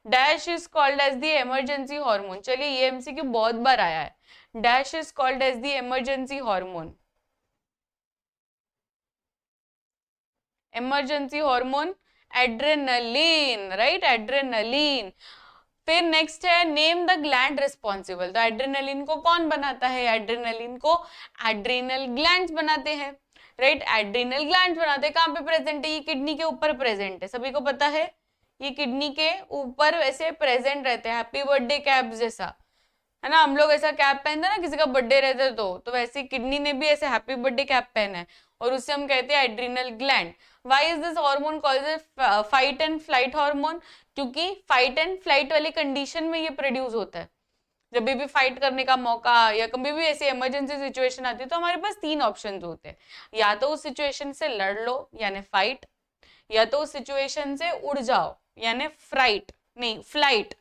Dash is called as the emergency hormone. चलिए ये एमसीक्यू बहुत बार आया है। Dash is called as the emergency hormone. Emergency hormone adrenaline, right, adrenaline. फिर नेक्स्ट है नेम द ग्लैंड रिस्पॉन्सिबल। तो एड्रेनलिन को कौन बनाता है? एड्रेनलिन को एड्रेनल ग्लैंड्स बनाते हैं, राइट, एड्रेनल ग्लैंड्स बनाते हैं। कहाँ पे प्रेजेंट है? ये किडनी के ऊपर प्रेजेंट है, सभी को पता है, ये किडनी के ऊपर वैसे प्रेजेंट रहते हैं, हैप्पी बर्थडे कैप जैसा, है ना। हम लोग ऐसा कैप पहनते हैं ना किसी का बर्थडे रहता है तो वैसे किडनी ने भी ऐसे हैप्पी बर्थडे कैप पहना है, और उससे हम कहते हैं adrenal gland. Why is this hormone called fight and flight hormone? क्योंकि फाइट एंड फ्लाइट वाली कंडीशन में ये प्रोड्यूस होता है। जब भी फाइट करने का मौका या कभी भी ऐसी इमरजेंसी सिचुएशन आती है तो हमारे पास 3 ऑप्शंस होते हैं, या तो उस सिचुएशन से लड़ लो यानी फाइट, या तो उस सिचुएशन से उड़ जाओ यानी फ्लाइट,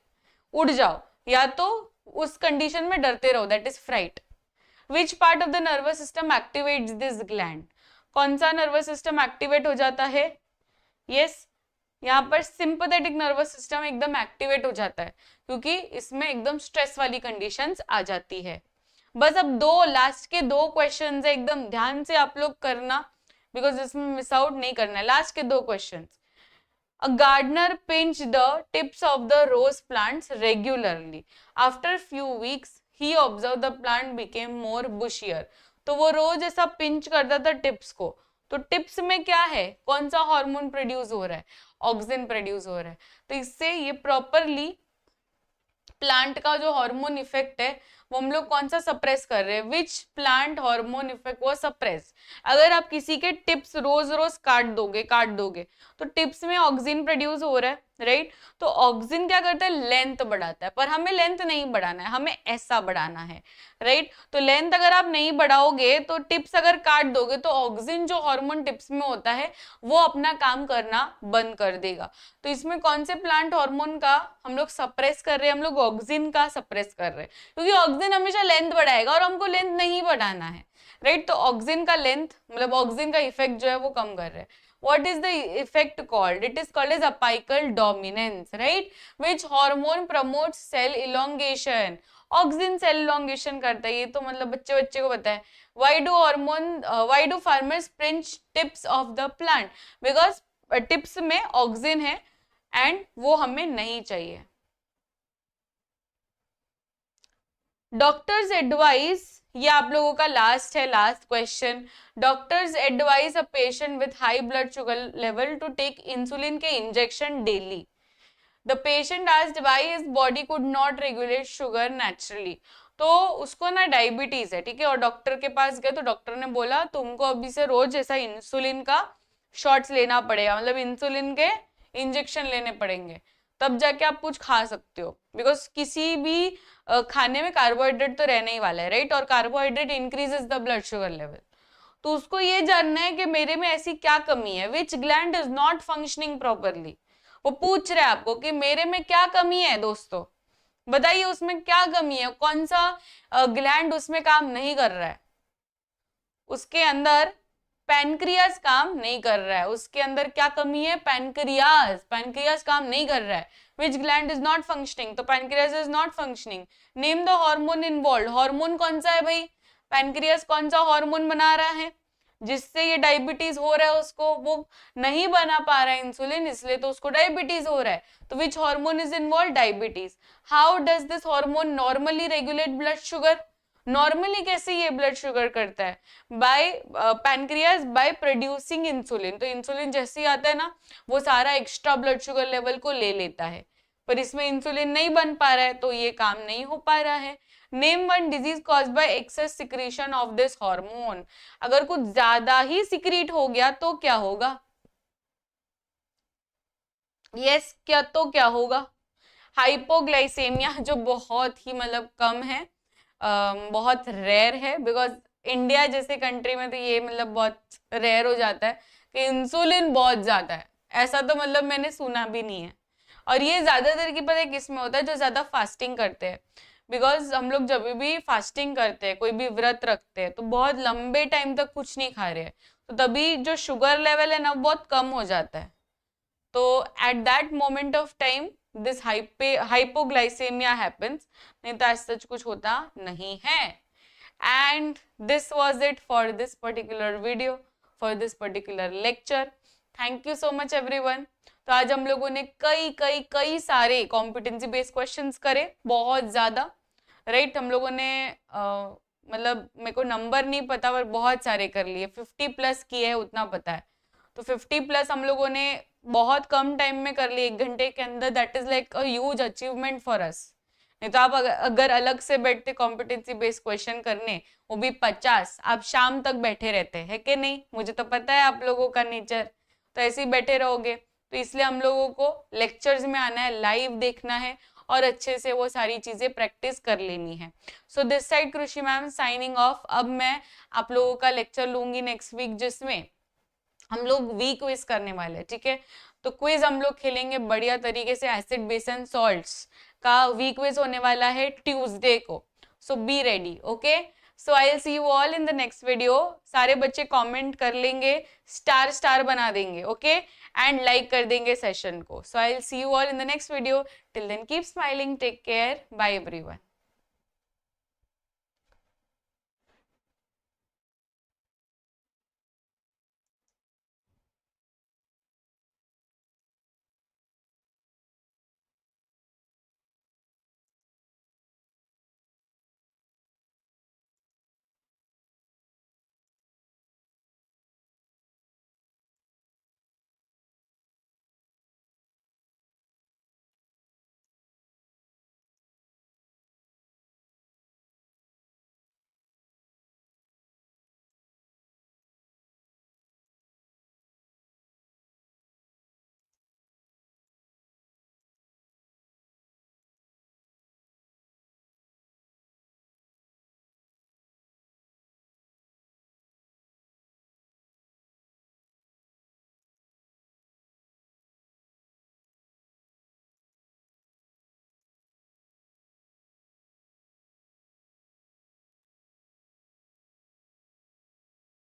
उड़ जाओ, या तो उस कंडीशन में डरते रहो, that is fright. Which part of the nervous system activates this gland, कौन सा नर्वस सिस्टम एक्टिवेट हो जाता है? यस, यहाँ पर सिंपैथेटिक नर्वस सिस्टम एकदम एक्टिवेट हो जाता है, क्योंकि इसमें एकदम स्ट्रेस वाली कंडीशंस आ जाती है। बस अब लास्ट के 2 क्वेश्चन है, एकदम ध्यान से आप लोग करना, बिकॉज इसमें मिस आउट नहीं करना है। लास्ट के 2 question. A gardener pinched the tips of the rose plants regularly. After few weeks, he observed the plant became more bushier. तो वो रोज ऐसा पिंच करता था टिप्स को, तो टिप्स में क्या है, कौन सा हार्मोन प्रोड्यूस हो रहा है? ऑक्सिन प्रोड्यूस हो रहा है। तो इससे ये प्रॉपरली प्लांट का जो हार्मोन इफेक्ट है वो हम लोग कौन सा सप्रेस कर रहे हैं? विच प्लांट हार्मोन इफेक्ट वो सप्रेस। अगर आप किसी के टिप्स रोज रोज काट दोगे तो टिप्स में ऑक्सिन प्रोड्यूस हो रहा है, राइट? तो ऑक्सिन क्या करता है? लेंथ बढ़ाता है, पर हमें लेंथ नहीं बढ़ाना है, हमें ऐसा बढ़ाना है, राइट? तो लेंथ अगर आप नहीं बढ़ाओगे तो टिप्स अगर काट दोगे तो ऑक्सिन जो हार्मोन टिप्स में होता है वो अपना काम करना बंद कर देगा। तो इसमें कौन से प्लांट हार्मोन का हम लोग सप्रेस कर रहे हैं? हम लोग ऑक्सिन का सप्रेस कर रहे हैं, क्योंकि ऑक्सिन हमेशा लेंथ बढ़ाएगा और हमको लेंथ नहीं बढ़ाना है, राइट? तो ऑक्सिन का लेंथ मतलब ऑक्सिन का इफेक्ट जो है वो कम कर रहे हैं। What is the effect called? It is called as apical dominance, right? Which hormone promotes cell elongation? Auxin cell elongation करता है, ये तो मतलब बच्चे को पता है। Why do farmers pinch tips of the plant? Because tips में ऑक्सिन है and वो हमें नहीं चाहिए। डॉक्टर्स एडवाइस, ये आप लोगों का लास्ट है, last question. Doctors advise a patient with high blood sugar level to take insulin के injection daily. The patient asked why his body could not regulate sugar naturally. तो उसको ना डायबिटीज है, ठीक है, और डॉक्टर के पास गए तो डॉक्टर ने बोला तुमको अभी से रोज ऐसा इंसुलिन का शॉट्स लेना पड़ेगा, मतलब इंसुलिन के इंजेक्शन लेने पड़ेंगे, तब जाके आप कुछ खा सकते हो। बिकॉज किसी भी खाने में कार्बोहाइड्रेट तो रहने ही वाला है, राइट? और carbohydrate increases the blood sugar level. तो उसको ये जानना है कि मेरे में ऐसी क्या कमी है, which gland is not functioning properly. वो पूछ रहे हैं आपको कि मेरे में क्या कमी है, दोस्तों बताइए उसमें क्या कमी है, कौन सा ग्लैंड उसमें काम नहीं कर रहा है। उसके अंदर पैनक्रियास काम नहीं कर रहा है, उसके अंदर क्या कमी है? पैनक्रियास काम नहीं कर रहा है। Which gland is not functioning? तो pancreas is not functioning. Name the hormone involved, hormone कौन सा है भाई? पैनक्रियास कौन सा हार्मोन बना रहा है जिससे ये डायबिटीज हो रहा है? उसको वो नहीं बना पा रहा है इंसुलिन, इसलिए तो उसको डायबिटीज हो रहा है। तो which hormone is involve? Diabetes. How does this hormone normally regulate blood sugar? Normally कैसे ये ब्लड शुगर करता है? By pancreas by producing insulin. तो इंसुलिन जैसे ही आता है ना वो सारा एक्स्ट्रा ब्लड शुगर लेवल को ले लेता है, पर इसमें इंसुलिन नहीं बन पा रहा है तो ये काम नहीं हो पा रहा है। Name one disease caused by access secretion of this hormone. अगर कुछ ज्यादा ही सिक्रीट हो गया तो क्या होगा? यस, क्या होगा? हाइपोग्लाइसेमिया, जो बहुत ही मतलब कम है, बहुत रेयर है, बिकॉज इंडिया जैसे कंट्री में तो ये मतलब बहुत रेयर हो जाता है कि इंसुलिन बहुत ज्यादा है, ऐसा तो मतलब मैंने सुना भी नहीं है। और ये ज्यादातर की पता है किस में होता है? जो ज्यादा फास्टिंग करते हैं। बिकॉज हम लोग जब भी फास्टिंग करते हैं, कोई भी व्रत रखते हैं, तो बहुत लंबे टाइम तक कुछ नहीं खा रहे हैं, तो तभी जो शुगर लेवल है ना बहुत कम हो जाता है। तो at that moment of time this hypoglycaemia happens, नहीं तो ऐसा सच कुछ होता नहीं है। And this was it for this particular video, for this particular lecture. Thank you so much everyone. तो आज हम लोगों ने कई सारे कॉम्पिटेंसी बेस्ड क्वेश्चंस करे, बहुत ज्यादा, राइट? हम लोगों ने मतलब मेरे को नंबर नहीं पता पर बहुत सारे कर लिए, 50+ किए है उतना पता है। तो 50+ हम लोगों ने बहुत कम टाइम में कर लिए, 1 घंटे के अंदर। That is like a huge achievement for us. नहीं तो आप अगर अलग से बैठते कॉम्पिटेंसी बेस्ड क्वेश्चन करने, वो भी 50, आप शाम तक बैठे रहते हैं कि नहीं? मुझे तो पता है आप लोगों का नेचर, तो ऐसे ही बैठे रहोगे। तो इसलिए हम लोगों को लेक्चर्स में आना है, लाइव देखना है और अच्छे से वो सारी चीजें प्रैक्टिस कर लेनी है। सो दिस साइड कृषि मैम साइनिंग ऑफ। अब मैं आप लोगों का लेक्चर लूंगी नेक्स्ट वीक, जिसमें हम लोग वीक क्विज करने वाले हैं, ठीक है? तो क्विज हम लोग खेलेंगे बढ़िया तरीके से, एसिड बेस एंड सॉल्ट्स का वीक क्विज होने वाला है ट्यूसडे को, so be ready, okay. So I will see you all in the next video. सारे बच्चे कमेंट कर लेंगे, स्टार स्टार बना देंगे, ओके, एंड लाइक कर देंगे सेशन को। So I will see you all in the next video. Till then keep smiling, take care, bye everyone.